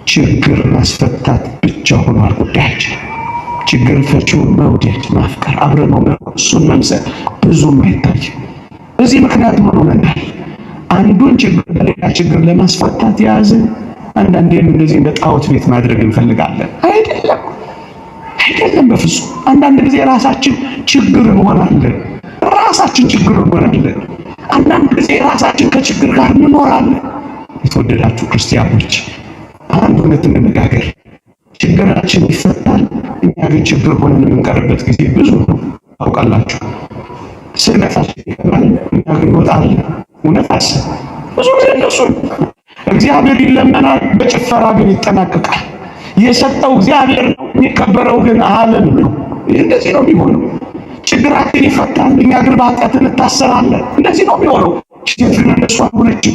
ችግር ማስፈታት ብቻ ሆኗል ጉዳያችን። ችግር ፈቺውን መውደድ፣ ማፍቀር፣ አብረን ነው እሱን መምሰል ብዙም አይታይም። በዚህ ምክንያት ምን ሆነናል? አንዱን ችግር በሌላ ችግር ለማስፈታት የያዝን አንዳንዴም እንደዚህ እንደ ጣዖት ቤት ማድረግ እንፈልጋለን። አይደለም በፍጹም። አንዳንድ ጊዜ ራሳችን ችግር እንሆናለን። አንዳንድ ጊዜ ራሳችን ከችግር ጋር እንኖራለን። የተወደዳችሁ ክርስቲያኖች አንድ እውነት እንነጋገር፣ ችግራችን ይፈታል፣ እኛ ግን ችግር ሆነን የምንቀርበት ጊዜ ብዙ ነው። ታውቃላችሁ፣ ስዕለታችን ይቀራል፣ እኛ ግን እንወጣለን። እውነት አስብ። ብዙ ጊዜ እንደሱ እግዚአብሔር ይለመናል፣ በጭፈራ ግን ይጠናቀቃል። የሰጠው እግዚአብሔር ነው፣ የሚከበረው ግን ዓለም ነው። እንደዚህ ነው የሚሆነው። ችግራችን ይፈታል፣ እኛ ግን በኃጢአት እንታሰራለን። እንደዚህ ነው የሚሆነው። ሴት ግን እንደሷ ሆነችው።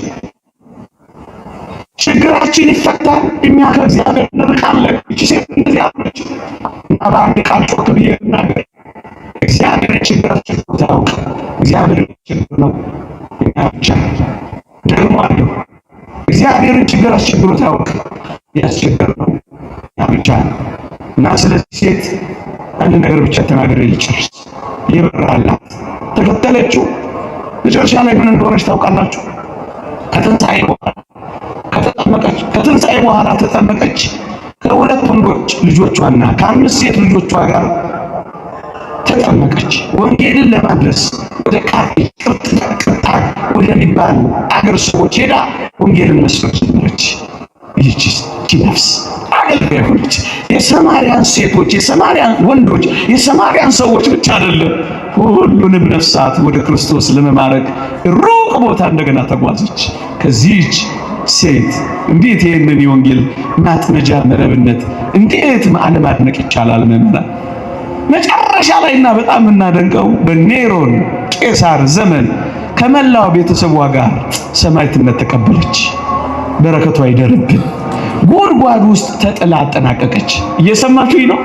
ችግራችን ይፈታል፣ እኛ ከእግዚአብሔር እንርቃለን። እቺ ሴት እንደዚህ አለች እና በአንድ ቃል ጮክ ብዬ ልናገር፣ እግዚአብሔር ችግራችን ታውቅ። እግዚአብሔር ችግር ነው እኛ ብቻ ደግሞ አለው። እግዚአብሔር ችግር አስቸግሮት ያውቅ፣ ያስቸግር ነው እኛ ብቻ ነው። እና ስለዚህ ሴት አንድ ነገር ብቻ ተናግሬ ልጨርስ። ይበራላት ተከተለችው። መጨረሻ ላይ ምን እንደሆነች ታውቃላችሁ? ከትንሣኤ በኋላ ከተጠመቀች፣ ከትንሣኤ በኋላ ተጠመቀች። ከሁለት ወንዶች ልጆቿና ከአምስት ሴት ልጆቿ ጋር ተጠመቀች። ወንጌልን ለማድረስ ወደ ቃርጤስ ቅርጣድ ወደሚባሉ አገር ሰዎች ሄዳ ወንጌልን መስበክ ጀመረች። ይህች ነፍስ አገልጋይ ሆነች። የሰማርያን ሴቶች፣ የሰማርያን ወንዶች፣ የሰማርያን ሰዎች ብቻ አይደለም፣ ሁሉንም ነፍሳት ወደ ክርስቶስ ለመማረክ ሩቅ ቦታ እንደገና ተጓዘች። ከዚህች ሴት እንዴት ይህንን የወንጌል ማጥመጃ መረብነት እንዴት አለማድነቅ ይቻላል? መምህራን መጨረሻ ላይና በጣም የምናደንቀው በኔሮን ቄሳር ዘመን ከመላው ቤተሰቧ ጋር ሰማዕትነት ተቀበለች። በረከቷ ይደርብን። ጉድጓድ ውስጥ ተጥላ አጠናቀቀች። እየሰማችሁኝ ነው?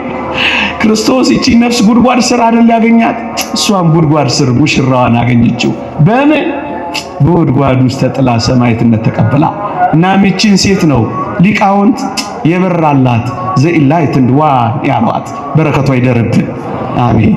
ክርስቶስ እቺ ነፍስ ጉድጓድ ስር አይደል ያገኛት? እሷም ጉድጓድ ስር ሙሽራዋን አገኘችው። በምን? በጉድጓድ ውስጥ ተጥላ ሰማዕትነት ተቀበላ። እናም እቺን ሴት ነው ሊቃውንት የበራላት ዘኢንላይትንድ ዋን ያሏት። በረከቷ ይደርብን። አሜን።